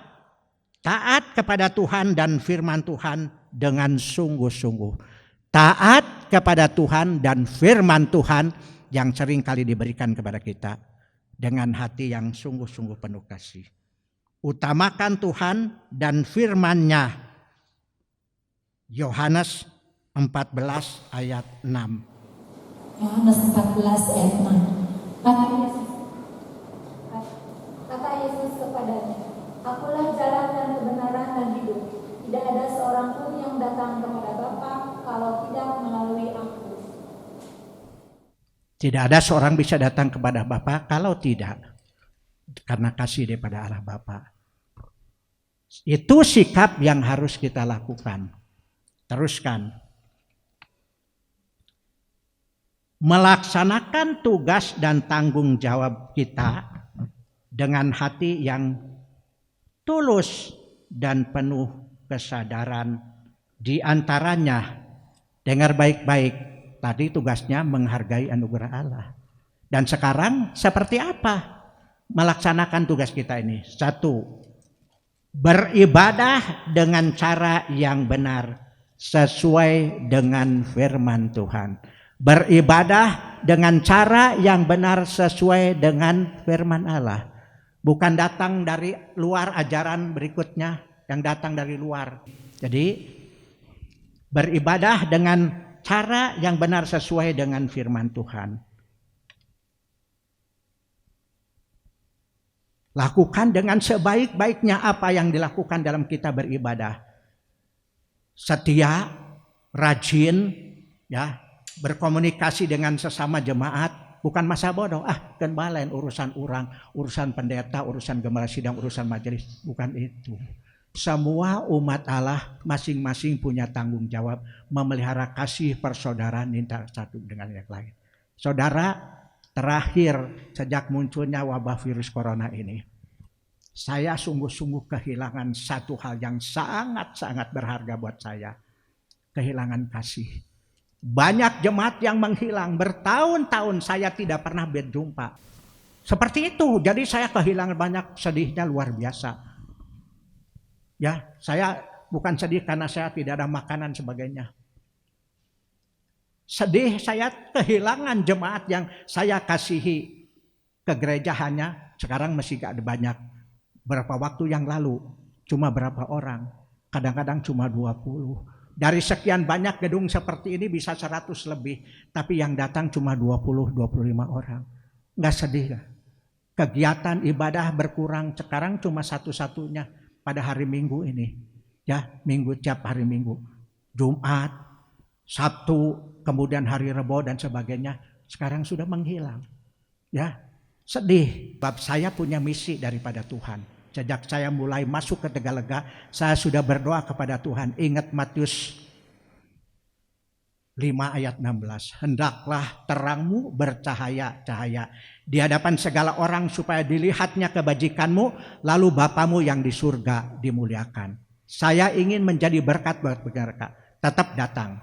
taat kepada Tuhan dan firman Tuhan dengan sungguh-sungguh. Taat kepada Tuhan dan firman Tuhan yang sering kali diberikan kepada kita dengan hati yang sungguh-sungguh penuh kasih. Utamakan Tuhan dan firman-Nya. Yohanes 14 ayat 6. Yohanes 14 ayat 6. Kata Yesus kepadanya, Akulah jalan dan kebenaran dan hidup. Tidak ada seorang pun yang datang kepada Bapa kalau tidak melalui Aku. Tidak ada seorang bisa datang kepada Bapa kalau tidak karena kasih daripada Allah Bapa. Itu sikap yang harus kita lakukan. Teruskan. Melaksanakan tugas dan tanggung jawab kita dengan hati yang tulus dan penuh kesadaran, di antaranya Dengar baik-baik, tadi tugasnya menghargai anugerah Allah. Dan sekarang seperti apa melaksanakan tugas kita ini? 1, beribadah dengan cara yang benar sesuai dengan firman Tuhan. Beribadah dengan cara yang benar sesuai dengan firman Allah. Bukan datang dari luar ajaran berikutnya yang datang dari luar. Jadi beribadah dengan cara yang benar sesuai dengan firman Tuhan. Lakukan dengan sebaik-baiknya apa yang dilakukan dalam kita beribadah. Setia, rajin, ya, berkomunikasi dengan sesama jemaat, bukan masa bodoh. Kan balen urusan orang, urusan pendeta, urusan gembala sidang, urusan majelis, bukan itu. Semua umat Allah masing-masing punya tanggung jawab memelihara kasih persaudaraan satu dengan yang lain. Saudara, terakhir sejak munculnya wabah virus corona ini, saya sungguh-sungguh kehilangan satu hal yang sangat-sangat berharga buat saya. Kehilangan kasih. Banyak jemaat yang menghilang, bertahun-tahun saya tidak pernah berjumpa. Seperti itu, jadi saya kehilangan banyak, sedihnya luar biasa. Ya, saya bukan sedih karena saya tidak ada makanan sebagainya. Sedih saya kehilangan jemaat yang saya kasihi ke gereja hanya sekarang masih gak ada banyak. Berapa waktu yang lalu cuma berapa orang, kadang-kadang cuma 20. Dari sekian banyak gedung seperti ini bisa 100 lebih, tapi yang datang cuma 20-25 orang. Gak sedih gak? Kegiatan ibadah berkurang, sekarang cuma satu-satunya pada hari Minggu ini, ya, Minggu tiap hari Minggu, Jumat, Sabtu, kemudian hari Rebo dan sebagainya, sekarang sudah menghilang, ya, sedih. Sebab saya punya misi daripada Tuhan. Sejak saya mulai masuk ke Tegalega, saya sudah berdoa kepada Tuhan. Ingat Matius 5 ayat 16, hendaklah terangmu bercahaya-cahaya di hadapan segala orang supaya dilihatnya kebajikanmu, lalu Bapamu yang di surga dimuliakan. Saya ingin menjadi berkat buat mereka, tetap datang.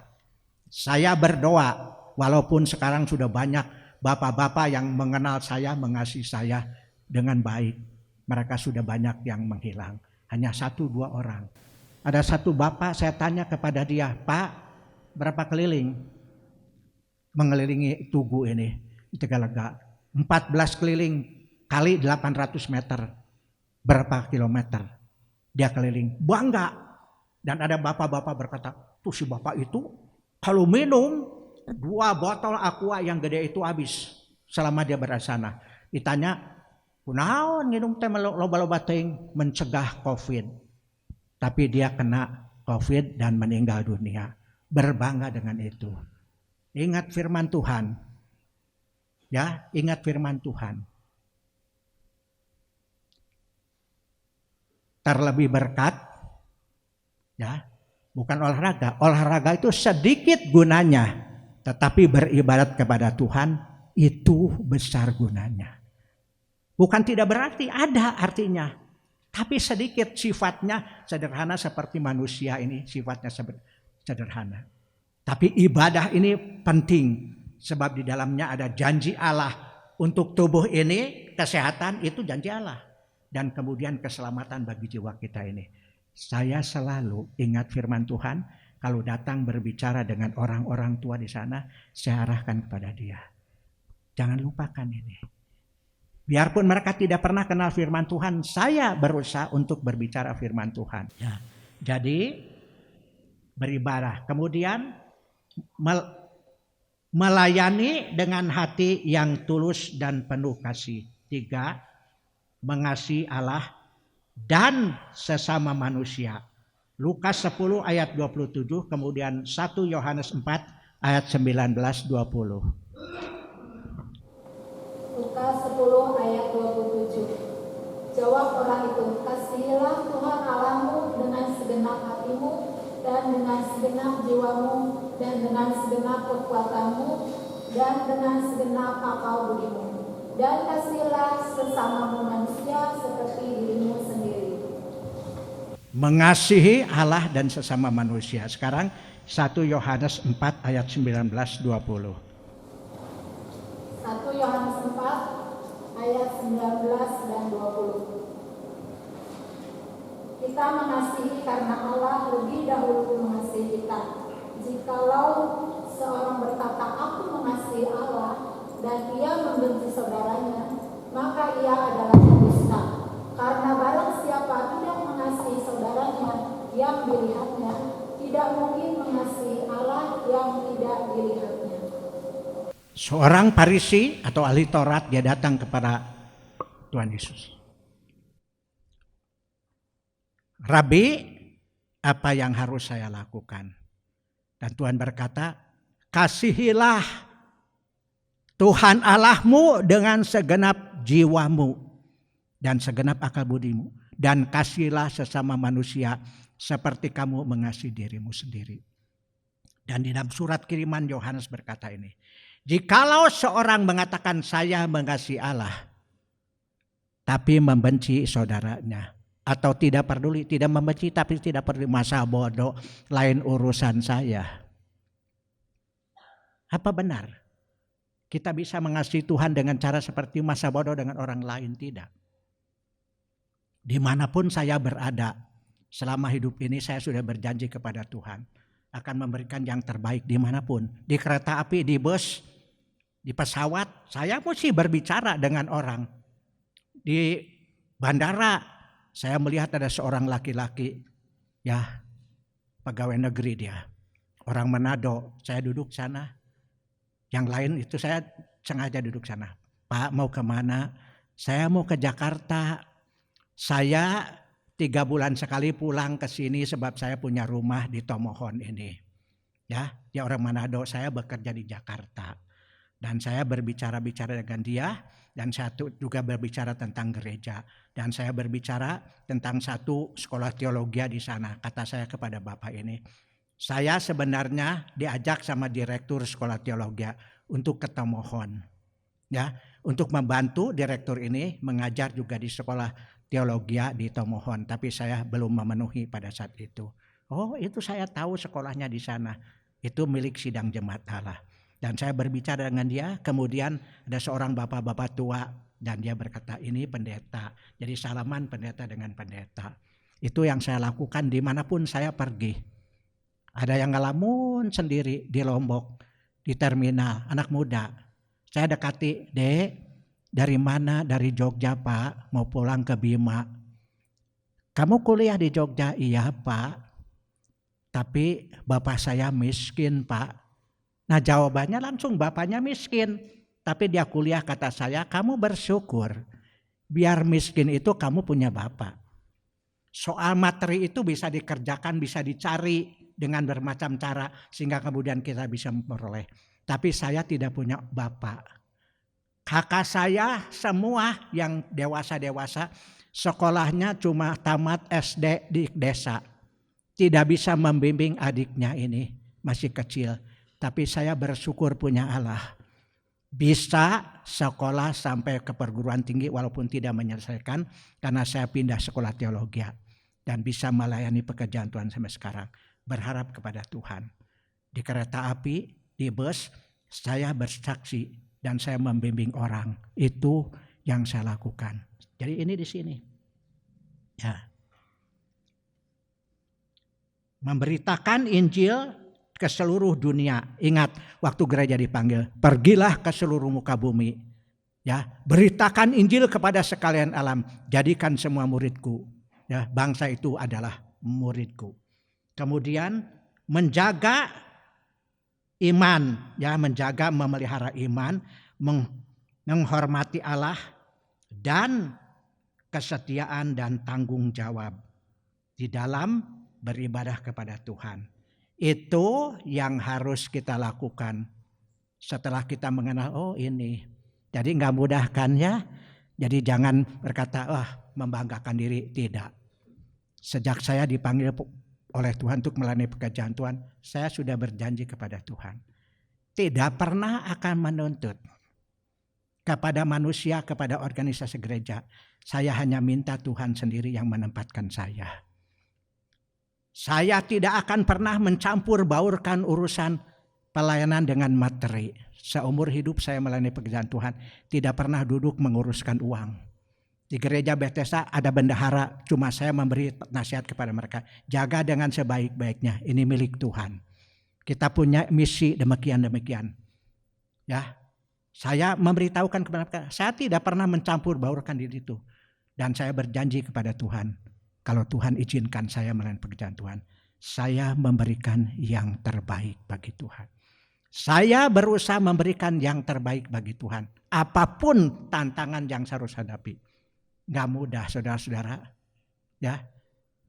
Saya berdoa walaupun sekarang sudah banyak bapak-bapak yang mengenal saya, mengasihi saya dengan baik. Mereka sudah banyak yang menghilang, hanya 1-2 orang. Ada satu bapak, saya tanya kepada dia, Pak, berapa keliling mengelilingi Tugu ini di Tegalega? 14 keliling kali 800 meter. Berapa kilometer dia keliling? Bangga. Dan ada bapak-bapak berkata, tuh si bapak itu kalau minum 2 botol aqua yang gede itu habis selama dia berada sana. Ditanya, kunaon nginum teh loba-loba teuing mencegah COVID. Tapi dia kena COVID dan meninggal dunia. Berbangga dengan itu. Ingat firman Tuhan. Ya, ingat firman Tuhan. Terlebih berkat, ya, bukan olahraga. Olahraga itu sedikit gunanya, tetapi beribadat kepada Tuhan itu besar gunanya. Bukan tidak berarti, ada artinya. Tapi sedikit, sifatnya sederhana seperti manusia ini, sifatnya sederhana. Tapi ibadah ini penting, sebab di dalamnya ada janji Allah untuk tubuh ini, kesehatan itu janji Allah. Dan kemudian keselamatan bagi jiwa kita ini. Saya selalu ingat firman Tuhan, kalau datang berbicara dengan orang-orang tua di sana, saya arahkan kepada dia. Jangan lupakan ini. Biarpun mereka tidak pernah kenal firman Tuhan, saya berusaha untuk berbicara firman Tuhan. Ya. Jadi beribadah, kemudian melayani dengan hati yang tulus dan penuh kasih. 3, mengasihi Allah dan sesama manusia. Lukas 10 ayat 27, kemudian 1 Yohanes 4 ayat 19-20. Lukas 10 ayat 27. Jawab orang itu, kasihilah Tuhan Allahmu dengan segenap hatimu dan dengan segenap jiwamu dan dengan segenap kekuatanmu dan dengan segenap akal budimu. Dan kasihilah sesamamu manusia seperti dirimu sendiri. Mengasihi Allah dan sesama manusia. Sekarang 1 Yohanes 4 ayat 19-20. 1 Yohanes 4 ayat 19 dan 20. Kita mengasihi karena Allah lebih dahulu mengasihi kita. Jikalau seorang berkata aku mengasihi Allah dan ia membenci saudaranya, maka ia adalah pendusta. Karena barang siapa tidak mengasihi saudaranya yang dilihatnya, tidak mungkin mengasihi Allah yang tidak dilihatnya. Seorang Farisi atau ahli Taurat, dia datang kepada Tuhan Yesus. Rabi, apa yang harus saya lakukan? Dan Tuhan berkata, kasihilah Tuhan Allahmu dengan segenap jiwamu dan segenap akal budimu. Dan kasihilah sesama manusia seperti kamu mengasihi dirimu sendiri. Dan di dalam surat kiriman Yohanes berkata ini, jikalau seorang mengatakan saya mengasihi Allah, tapi membenci saudaranya, atau tidak peduli, tidak membenci tapi tidak peduli, masa bodoh, lain urusan saya. Apa benar kita bisa mengasihi Tuhan dengan cara seperti masa bodoh dengan orang lain? Tidak. Dimanapun saya berada, selama hidup ini saya sudah berjanji kepada Tuhan akan memberikan yang terbaik dimanapun. Di kereta api, di bus, di pesawat, saya mesti berbicara dengan orang. Di bandara, saya melihat ada seorang laki-laki, ya pegawai negeri dia, orang Manado. Saya duduk sana, yang lain itu saya sengaja duduk sana. Pak, mau kemana? Saya mau ke Jakarta. Saya 3 bulan sekali pulang ke sini sebab saya punya rumah di Tomohon ini. Ya, dia orang Manado, saya bekerja di Jakarta. Dan saya berbicara-bicara dengan dia, dan saya juga berbicara tentang gereja. Dan saya berbicara tentang satu sekolah teologi di sana. Kata saya kepada Bapak ini, saya sebenarnya diajak sama direktur sekolah teologi untuk ke Tomohon. Ya, untuk membantu direktur ini mengajar juga di sekolah teologi di Tomohon, tapi saya belum memenuhi pada saat itu. Oh, itu saya tahu sekolahnya di sana. Itu milik sidang jemaat Allah. Dan saya berbicara dengan dia, kemudian ada seorang bapak-bapak tua dan dia berkata, ini pendeta. Jadi salaman pendeta dengan pendeta. Itu yang saya lakukan dimanapun saya pergi. Ada yang ngelamun sendiri di Lombok, di terminal, anak muda. Saya dekati, Dek, dari mana? Dari Jogja Pak, mau pulang ke Bima. Kamu kuliah di Jogja? Iya Pak, tapi bapak saya miskin Pak. Nah jawabannya langsung, bapaknya miskin, tapi dia kuliah. Kata saya, kamu bersyukur, biar miskin itu kamu punya bapak. Soal materi itu bisa dikerjakan, bisa dicari dengan bermacam cara sehingga kemudian kita bisa memperoleh. Tapi saya tidak punya bapak. Kakak saya semua yang dewasa-dewasa sekolahnya cuma tamat SD di desa. Tidak bisa membimbing adiknya ini, masih kecil. Tapi saya bersyukur punya Allah. Bisa sekolah sampai ke perguruan tinggi walaupun tidak menyelesaikan karena saya pindah sekolah teologi. Dan bisa melayani pekerjaan Tuhan sampai sekarang. Berharap kepada Tuhan. Di kereta api, di bus, saya bersaksi. Dan saya membimbing orang, itu yang saya lakukan. Jadi ini di sini, ya, memberitakan Injil ke seluruh dunia. Ingat, waktu gereja dipanggil, pergilah ke seluruh muka bumi, ya, beritakan Injil kepada sekalian alam, jadikan semua muridku. Ya, bangsa itu adalah muridku. Kemudian menjaga iman, ya, menjaga memelihara iman, menghormati Allah dan kesetiaan dan tanggung jawab di dalam beribadah kepada Tuhan. Itu yang harus kita lakukan setelah kita mengenal, oh ini. Jadi nggak mudah kan ya. Jadi jangan berkata, membanggakan diri, tidak. Sejak saya dipanggil oleh Tuhan untuk melayani pekerjaan Tuhan, saya sudah berjanji kepada Tuhan. Tidak pernah akan menuntut kepada manusia, kepada organisasi gereja. Saya hanya minta Tuhan sendiri yang menempatkan saya. Saya tidak akan pernah mencampur baurkan urusan pelayanan dengan materi. Seumur hidup saya melayani pekerjaan Tuhan, tidak pernah duduk menguruskan uang. Di gereja Bethesda ada bendahara, cuma saya memberi nasihat kepada mereka, jaga dengan sebaik-baiknya, ini milik Tuhan. Kita punya misi demikian-demikian. Ya, saya memberitahukan kepada mereka, saya tidak pernah mencampur baurkan diri itu. Dan saya berjanji kepada Tuhan, kalau Tuhan izinkan saya melayani pekerjaan Tuhan, saya memberikan yang terbaik bagi Tuhan. Saya berusaha memberikan yang terbaik bagi Tuhan. Apapun tantangan yang saya harus hadapi. Gak mudah saudara-saudara. Ya,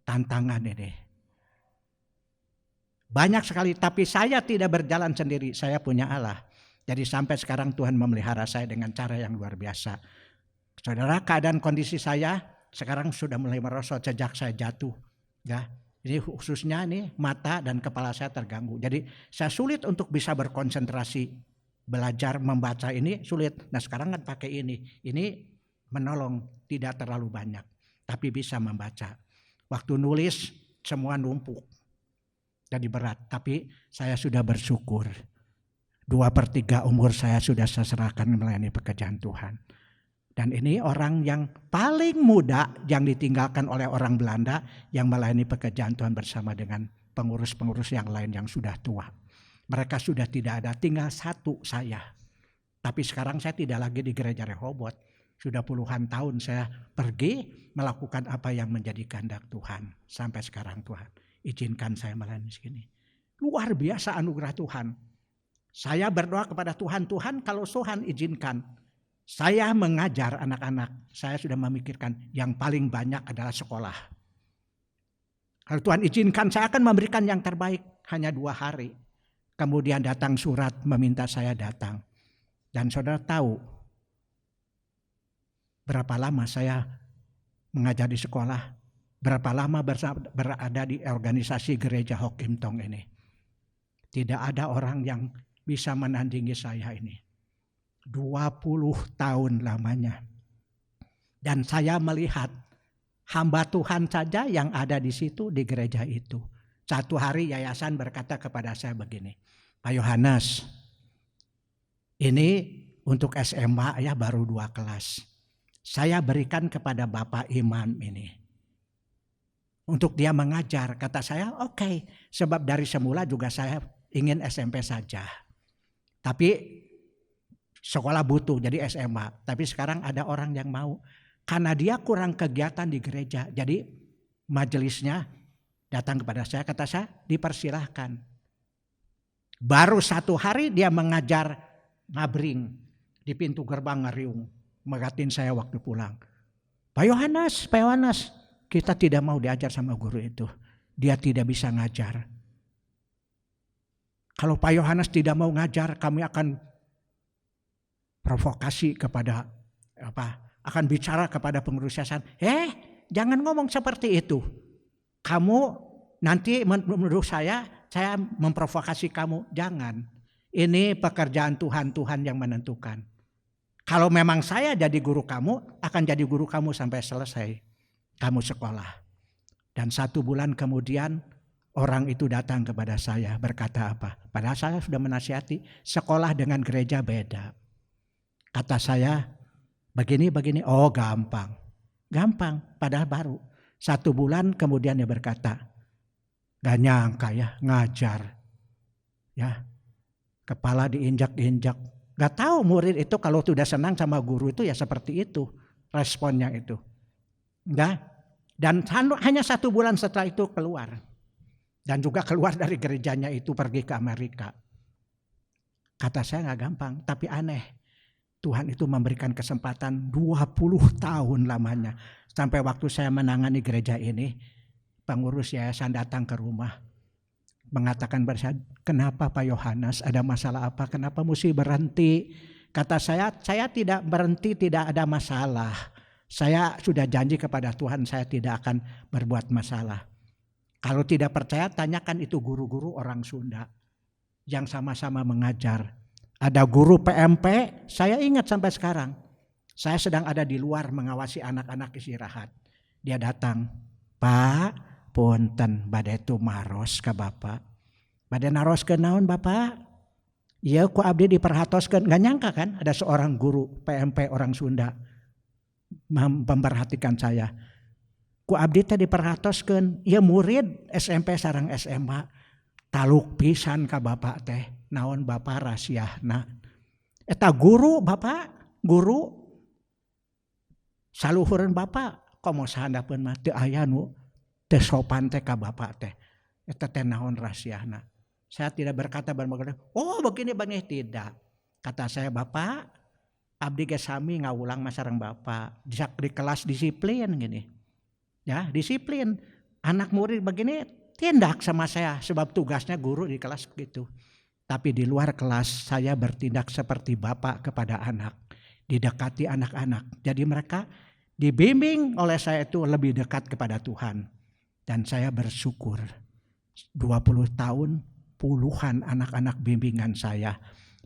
tantangan ini. Banyak sekali, tapi saya tidak berjalan sendiri. Saya punya Allah. Jadi sampai sekarang Tuhan memelihara saya dengan cara yang luar biasa. Saudara, keadaan kondisi saya sekarang sudah mulai merosot sejak saya jatuh. Ya. Jadi khususnya nih mata dan kepala saya terganggu. Jadi saya sulit untuk bisa berkonsentrasi. Belajar membaca ini sulit. Nah sekarang kan pakai ini. Ini menolong, tidak terlalu banyak. Tapi bisa membaca. Waktu nulis semua numpuk. Jadi berat. Tapi saya sudah bersyukur. 2/3 umur saya sudah saya serahkan melayani pekerjaan Tuhan. Dan ini orang yang paling muda yang ditinggalkan oleh orang Belanda yang melayani pekerjaan Tuhan bersama dengan pengurus-pengurus yang lain yang sudah tua. Mereka sudah tidak ada, tinggal satu saya. Tapi sekarang saya tidak lagi di gereja Rehoboth. Sudah puluhan tahun saya pergi melakukan apa yang menjadi kehendak Tuhan. Sampai sekarang Tuhan izinkan saya melayani di sini. Luar biasa anugerah Tuhan. Saya berdoa kepada Tuhan, Tuhan kalau Tuhan izinkan. Saya mengajar anak-anak, saya sudah memikirkan yang paling banyak adalah sekolah. Kalau Tuhan izinkan saya akan memberikan yang terbaik hanya 2 hari. Kemudian datang surat meminta saya datang. Dan saudara tahu berapa lama saya mengajar di sekolah. Berapa lama berada di organisasi gereja Hok Kim Tong ini. Tidak ada orang yang bisa menandingi saya ini. 20 tahun lamanya. Dan saya melihat hamba Tuhan saja yang ada di situ di gereja itu. Satu hari yayasan berkata kepada saya begini, Pak Yohanes, ini untuk SMA ya baru 2 kelas. Saya berikan kepada Bapak Imam ini. Untuk dia mengajar, kata saya oke. Sebab dari semula juga saya ingin SMP saja. Tapi sekolah butuh jadi SMA. Tapi sekarang ada orang yang mau. Karena dia kurang kegiatan di gereja. Jadi majelisnya datang kepada saya. Kata saya dipersilahkan. Baru 1 hari dia mengajar ngabring. Di pintu gerbang ngeriung. Mengatin saya waktu pulang. Pak Yohanes. Kita tidak mau diajar sama guru itu. Dia tidak bisa ngajar. Kalau Pak Yohanes tidak mau ngajar, kami akan provokasi kepada akan bicara kepada pengurus yayasan. Jangan ngomong seperti itu. Kamu nanti menurut saya memprovokasi kamu. Jangan. Ini pekerjaan Tuhan yang menentukan. Kalau memang saya jadi guru kamu, akan jadi guru kamu sampai selesai kamu sekolah. Dan 1 bulan kemudian orang itu datang kepada saya berkata apa? Padahal saya sudah menasihati sekolah dengan gereja beda. Kata saya begini, oh gampang, padahal baru 1 bulan kemudian dia berkata, gak nyangka ya ngajar, ya kepala diinjak-injak, gak tahu murid itu kalau sudah senang sama guru itu ya seperti itu responnya itu, dan hanya 1 bulan setelah itu keluar, dan juga keluar dari gerejanya itu pergi ke Amerika. Kata saya gak gampang, tapi aneh. Tuhan itu memberikan kesempatan 20 tahun lamanya. Sampai waktu saya menangani gereja ini, pengurus yayasan datang ke rumah. Mengatakan pada saya, kenapa Pak Yohanes, ada masalah apa? Kenapa mesti berhenti? Kata saya tidak berhenti, tidak ada masalah. Saya sudah janji kepada Tuhan, saya tidak akan berbuat masalah. Kalau tidak percaya, tanyakan itu guru-guru orang Sunda yang sama-sama mengajar. Ada guru PMP, saya ingat sampai sekarang. Saya sedang ada di luar mengawasi anak-anak istirahat. Dia datang, Pak, Punten bade tumaros ka Bapak. Bade naros ke naon Bapak? Ya ku abdi diperhatoskeun. Gak nyangka kan ada seorang guru PMP orang Sunda memperhatikan saya. Ku abdi teh diperhatoskeun. Ya murid SMP sareng SMA. Taluk pisan ka Bapak teh. Naon Bapak rasiahna. Eta guru Bapak. Guru. Saluhureun Bapak. Komo sahandapeun mah teu aya nu teu sopan teh ka Bapak teh. Eta teh naon rasiahna. Saya tidak berkata oh begini tidak. Kata saya Bapak, abdi ge sami ngawulang masareng Bapak. Di kelas disiplin gini. Ya, disiplin. Anak murid begini tindak sama saya sebab tugasnya guru di kelas begitu. Tapi di luar kelas saya bertindak seperti Bapak kepada anak. Didekati anak-anak. Jadi mereka dibimbing oleh saya itu lebih dekat kepada Tuhan. Dan saya bersyukur 20 tahun puluhan anak-anak bimbingan saya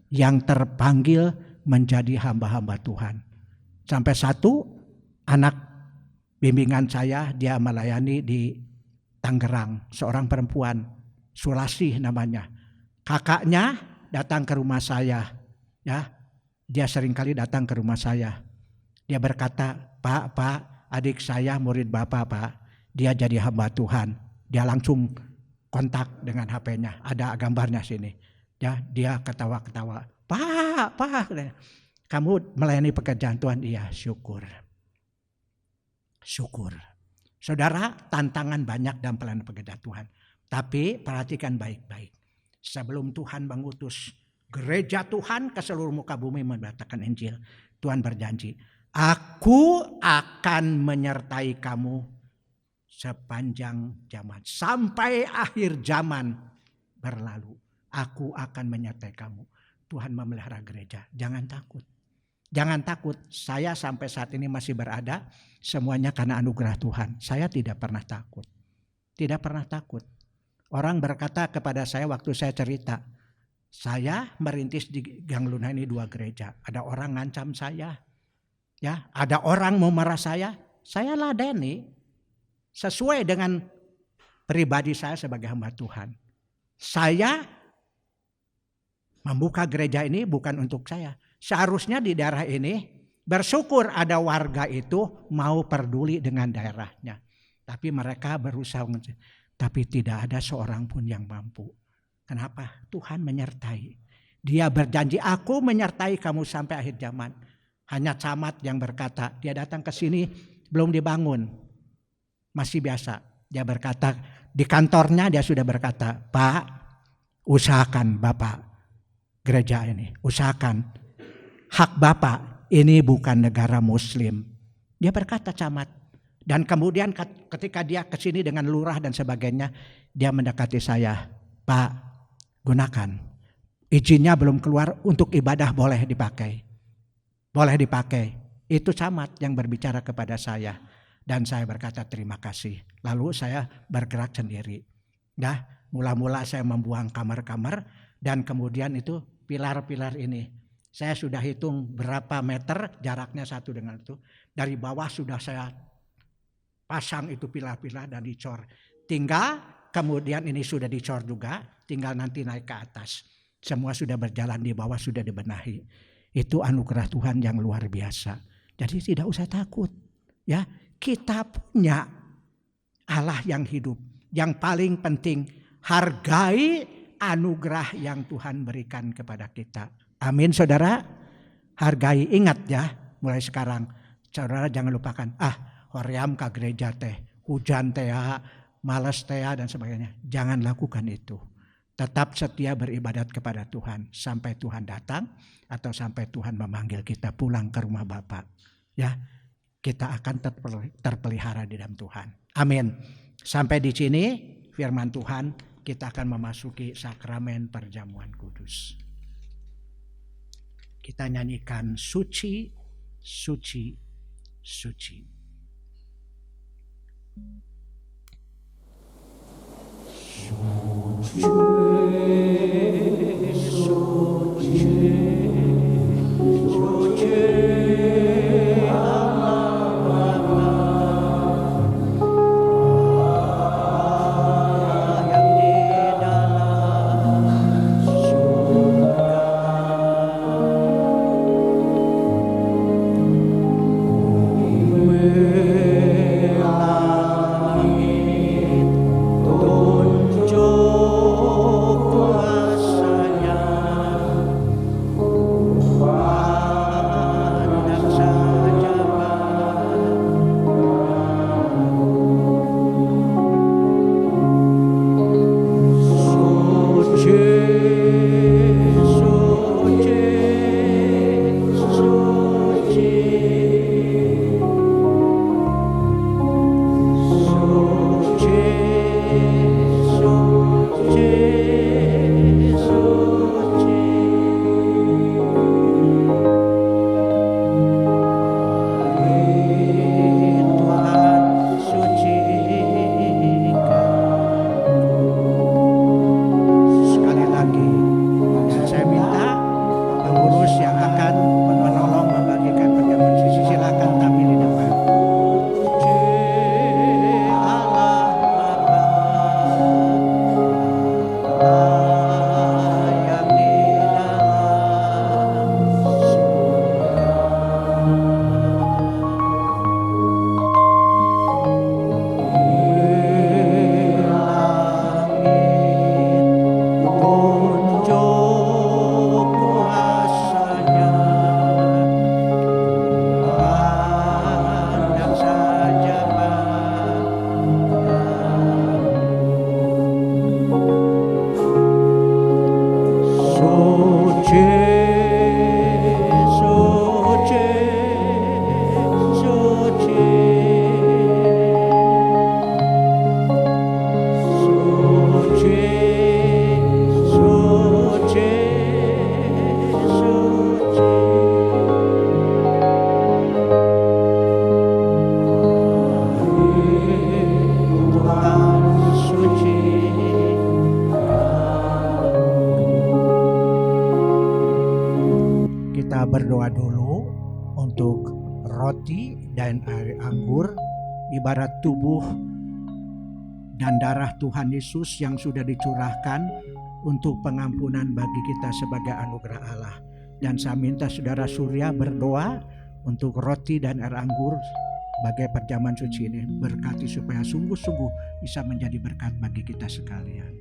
yang terpanggil menjadi hamba-hamba Tuhan. Sampai satu anak bimbingan saya dia melayani di Tangerang, seorang perempuan, Sulasih namanya. Kakaknya datang ke rumah saya, ya. Dia seringkali datang ke rumah saya. Dia berkata, Pak, adik saya murid Bapak, Pak. Dia jadi hamba Tuhan. Dia langsung kontak dengan HP-nya, ada gambarnya sini. Ya, dia ketawa-ketawa. Pak, kamu melayani pekerjaan Tuhan? Iya, syukur. Saudara, tantangan banyak dalam pelayanan pekerjaan Tuhan. Tapi perhatikan baik-baik. Sebelum Tuhan mengutus gereja Tuhan ke seluruh muka bumi memberitakan Injil, Tuhan berjanji, Aku akan menyertai kamu sepanjang zaman. Sampai akhir zaman berlalu. Aku akan menyertai kamu. Tuhan memelihara gereja. Jangan takut. Jangan takut. Saya sampai saat ini masih berada. Semuanya karena anugerah Tuhan. Saya tidak pernah takut. Tidak pernah takut. Orang berkata kepada saya waktu saya cerita. Saya merintis di Gang Luna ini 2 gereja. Ada orang ngancam saya. Ya, ada orang mau marah saya. Saya ladeni. Sesuai dengan pribadi saya sebagai hamba Tuhan. Saya membuka gereja ini bukan untuk saya. Seharusnya di daerah ini bersyukur ada warga itu mau peduli dengan daerahnya. Tapi mereka berusaha. Tapi tidak ada seorang pun yang mampu. Kenapa? Tuhan menyertai. Dia berjanji, aku menyertai kamu sampai akhir zaman. Hanya camat yang berkata, dia datang ke sini belum dibangun. Masih biasa. Dia berkata, di kantornya dia sudah berkata, Pak, usahakan Bapak gereja ini. Usahakan. Hak Bapak, ini bukan negara Muslim. Dia berkata camat. Dan kemudian ketika dia ke sini dengan lurah dan sebagainya, dia mendekati saya. Pak, gunakan. Izinnya belum keluar, untuk ibadah boleh dipakai. Boleh dipakai. Itu camat yang berbicara kepada saya. Dan saya berkata terima kasih. Lalu saya bergerak sendiri. Nah, mula-mula saya membuang kamar-kamar. Dan kemudian itu pilar-pilar ini. Saya sudah hitung berapa meter jaraknya satu dengan itu. Dari bawah sudah saya pasang itu pilar-pilar dan dicor. Tinggal kemudian ini sudah dicor juga. Tinggal nanti naik ke atas. Semua sudah berjalan, di bawah sudah dibenahi. Itu anugerah Tuhan yang luar biasa. Jadi tidak usah takut. Ya, kita punya Allah yang hidup. Yang paling penting, hargai anugerah yang Tuhan berikan kepada kita. Amin saudara. Hargai, ingat ya, mulai sekarang. Saudara jangan lupakan, hoream ke gereja teh, hujan teh, malas teh dan sebagainya. Jangan lakukan itu. Tetap setia beribadat kepada Tuhan sampai Tuhan datang atau sampai Tuhan memanggil kita pulang ke rumah Bapa. Ya, kita akan terpelihara di dalam Tuhan. Amin. Sampai di sini firman Tuhan, kita akan memasuki sakramen perjamuan kudus. Kita nyanyikan suci, suci, suci. Suci, suci, suci. Allah, Allah. untuk roti dan air anggur, ibarat tubuh dan darah Tuhan Yesus yang sudah dicurahkan untuk pengampunan bagi kita sebagai anugerah Allah. Dan saya minta saudara Surya berdoa untuk roti dan air anggur sebagai perjamuan suci ini. Berkati supaya sungguh-sungguh bisa menjadi berkat bagi kita sekalian.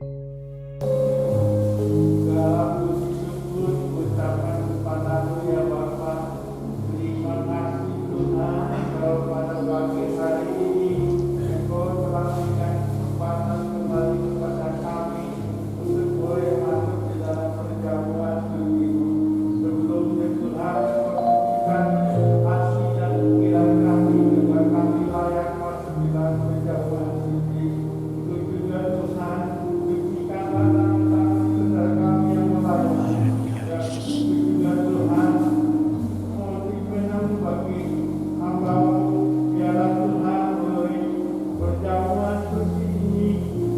Segala puji syukur ucapan kepadamu ya Bapa. Terima kasih Tuhan kalau pada pagi hari ini Engkau telah memberikan kesempatan kembali kepada kami untuk boleh masuk di dalam perjamuan suci. Sebelumnya Tuhan memberikan hati dan pikiran kami agar kami layak masuk di dalam perjamuan suci. Untuk juga Tuhan berikanlah tangan saudara kami yang melayani. Dan juga Tuhan memberi menang bagi hamba-Mu biarlah Tuhan melalui perjamuan suci ini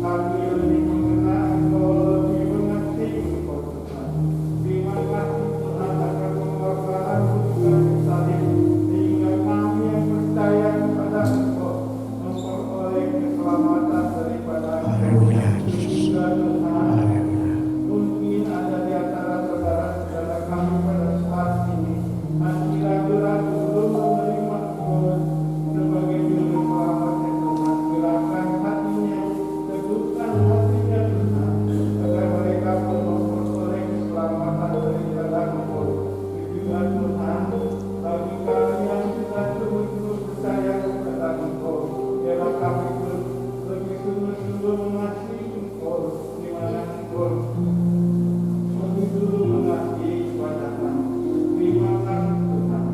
kami lebih mengenal Engkau, lebih mengerti Engkau Tuhan. Terima kasih Tuhan akan pengorbanan-Mu juga di salib sehingga kami yang percaya kepada Engkau memperoleh keselamatan daripada Engkau. Juga Tuhan mungkin ada di antara saudara-saudara kami pada saat ini masih ragu-ragu belum menerima Engkau sebagai juru selamatnya Tuhan. Gerakkan hatinya, teguhkan hatinya Tuhan, agar mereka pun memperoleh keselamatan daripada Engkau. Juga Tuhan, bagi kami yang sudah sungguh-sungguh percaya kepada Engkau, biarlah kami pun lebih sungguh-sungguh mengasihi Engkau, di mana Engkau begitu mengasihi kepada kami. Terima kasih Tuhan,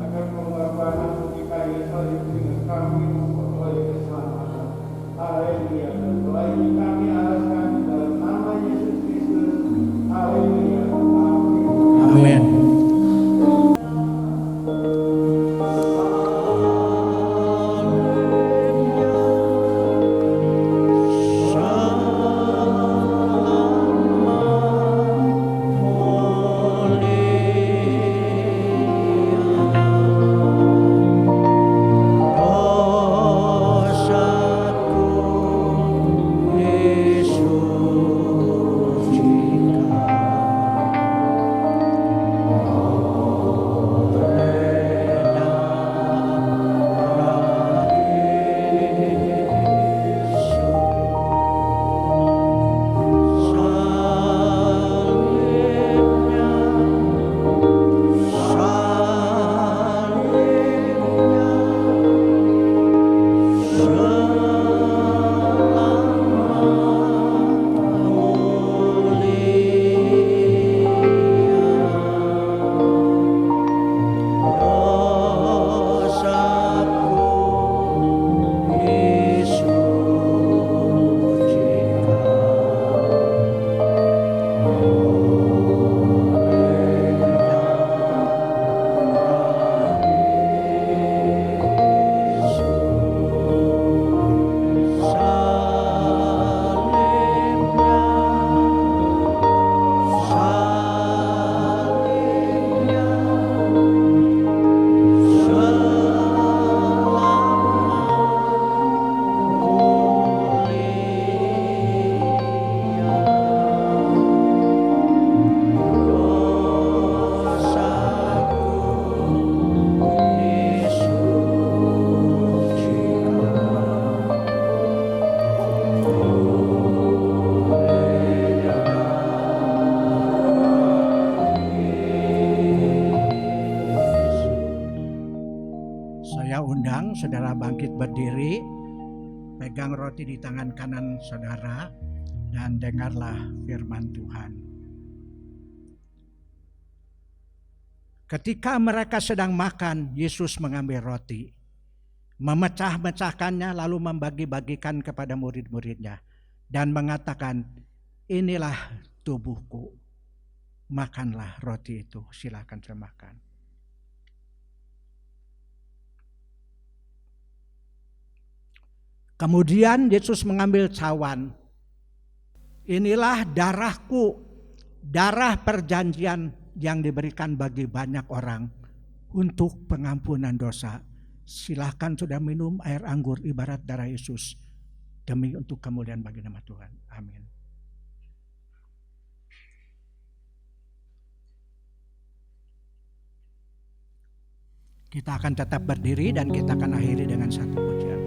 agar pengorbanan-Mu di kayu salib dengan kami memperoleh keselamatan. Haleluya. Dan doa ini kami arahkan di dalam nama Yesus Kristus. Haleluya. Amin. Amin. Saya undang saudara bangkit berdiri, pegang roti di tangan kanan saudara, dan dengarlah firman Tuhan. Ketika mereka sedang makan, Yesus mengambil roti, memecah-mecahkannya lalu membagi-bagikan kepada murid-muridnya dan mengatakan, inilah tubuhku, makanlah roti itu, silakan makan. Kemudian Yesus mengambil cawan, inilah darahku, darah perjanjian yang diberikan bagi banyak orang untuk pengampunan dosa. Silahkan sudah minum air anggur ibarat darah Yesus demi untuk kemuliaan bagi nama Tuhan. Amin. Kita akan tetap berdiri dan kita akan akhiri dengan satu pujian.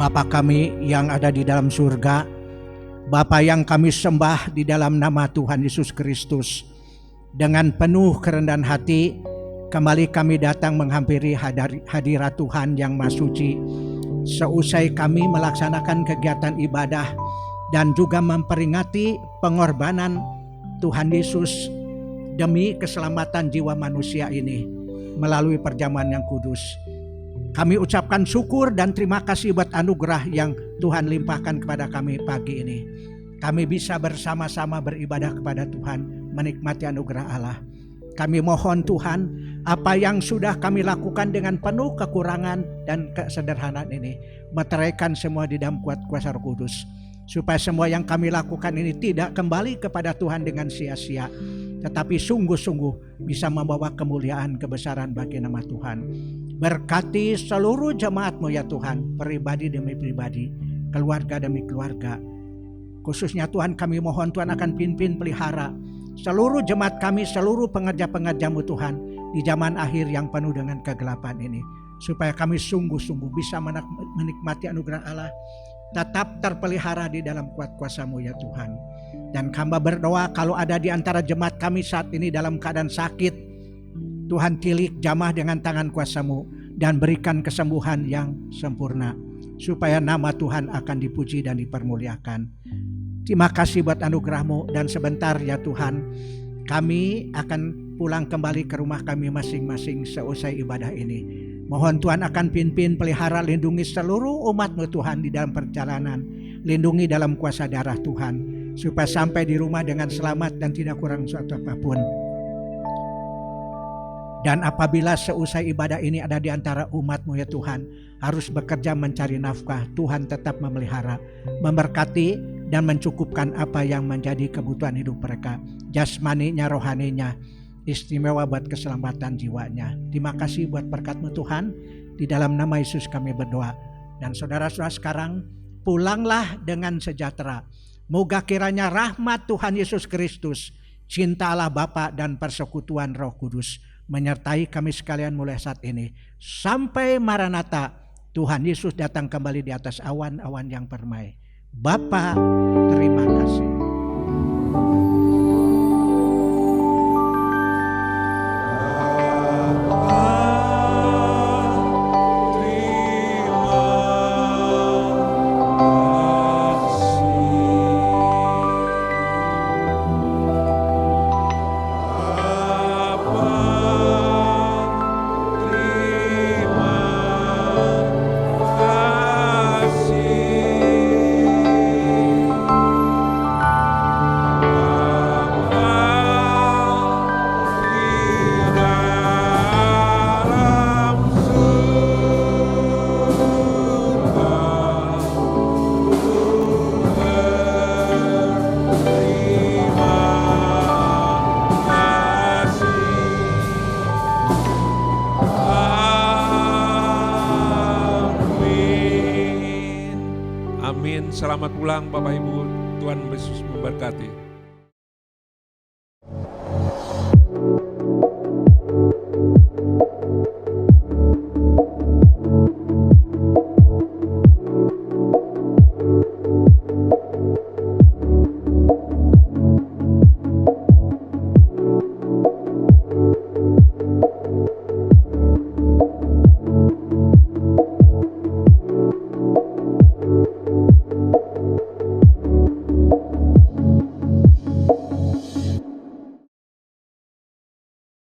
Bapa kami yang ada di dalam surga, Bapa yang kami sembah di dalam nama Tuhan Yesus Kristus, dengan penuh kerendahan hati kembali kami datang menghampiri hadirat Tuhan yang Maha Suci. Seusai kami melaksanakan kegiatan ibadah dan juga memperingati pengorbanan Tuhan Yesus demi keselamatan jiwa manusia ini melalui perjamuan yang kudus. Kami ucapkan syukur dan terima kasih buat anugerah yang Tuhan limpahkan kepada kami pagi ini. Kami bisa bersama-sama beribadah kepada Tuhan, menikmati anugerah Allah. Kami mohon Tuhan, apa yang sudah kami lakukan dengan penuh kekurangan dan kesederhanaan ini, meteraikan semua di dalam kuat kuasa Roh Kudus. Supaya semua yang kami lakukan ini tidak kembali kepada Tuhan dengan sia-sia, tetapi sungguh-sungguh bisa membawa kemuliaan kebesaran bagi nama Tuhan. Berkati seluruh jemaat-Mu ya Tuhan, pribadi demi pribadi, keluarga demi keluarga. Khususnya Tuhan kami mohon Tuhan akan pimpin pelihara seluruh jemaat kami, seluruh pengerja-pengerja-Mu Tuhan di zaman akhir yang penuh dengan kegelapan ini. Supaya kami sungguh-sungguh bisa menikmati anugerah Allah, tetap terpelihara di dalam kuat kuasa-Mu ya Tuhan. Dan hamba berdoa kalau ada di antara jemaat kami saat ini dalam keadaan sakit, Tuhan tilik jamah dengan tangan kuasa-Mu dan berikan kesembuhan yang sempurna, supaya nama Tuhan akan dipuji dan dipermuliakan. Terima kasih buat anugerah-Mu, dan sebentar ya Tuhan kami akan pulang kembali ke rumah kami masing-masing seusai ibadah ini. Mohon Tuhan akan pimpin, pelihara, lindungi seluruh umat-Mu Tuhan di dalam perjalanan. Lindungi dalam kuasa darah Tuhan, supaya sampai di rumah dengan selamat dan tidak kurang suatu apapun. Dan apabila seusai ibadah ini ada di antara umat-Mu ya Tuhan, harus bekerja mencari nafkah, Tuhan tetap memelihara, memberkati dan mencukupkan apa yang menjadi kebutuhan hidup mereka, jasmaninya, rohaninya, istimewa buat keselamatan jiwanya. Terima kasih buat berkat-Mu Tuhan, di dalam nama Yesus kami berdoa. Dan saudara-saudara sekarang, pulanglah dengan sejahtera. Moga kiranya rahmat Tuhan Yesus Kristus, cinta Allah Bapa dan persekutuan Roh Kudus menyertai kami sekalian mulai saat ini sampai Maranatha, Tuhan Yesus datang kembali di atas awan-awan yang permai. Bapa, terima kasih. Selamat pulang Bapak Ibu, Tuhan Yesus memberkati.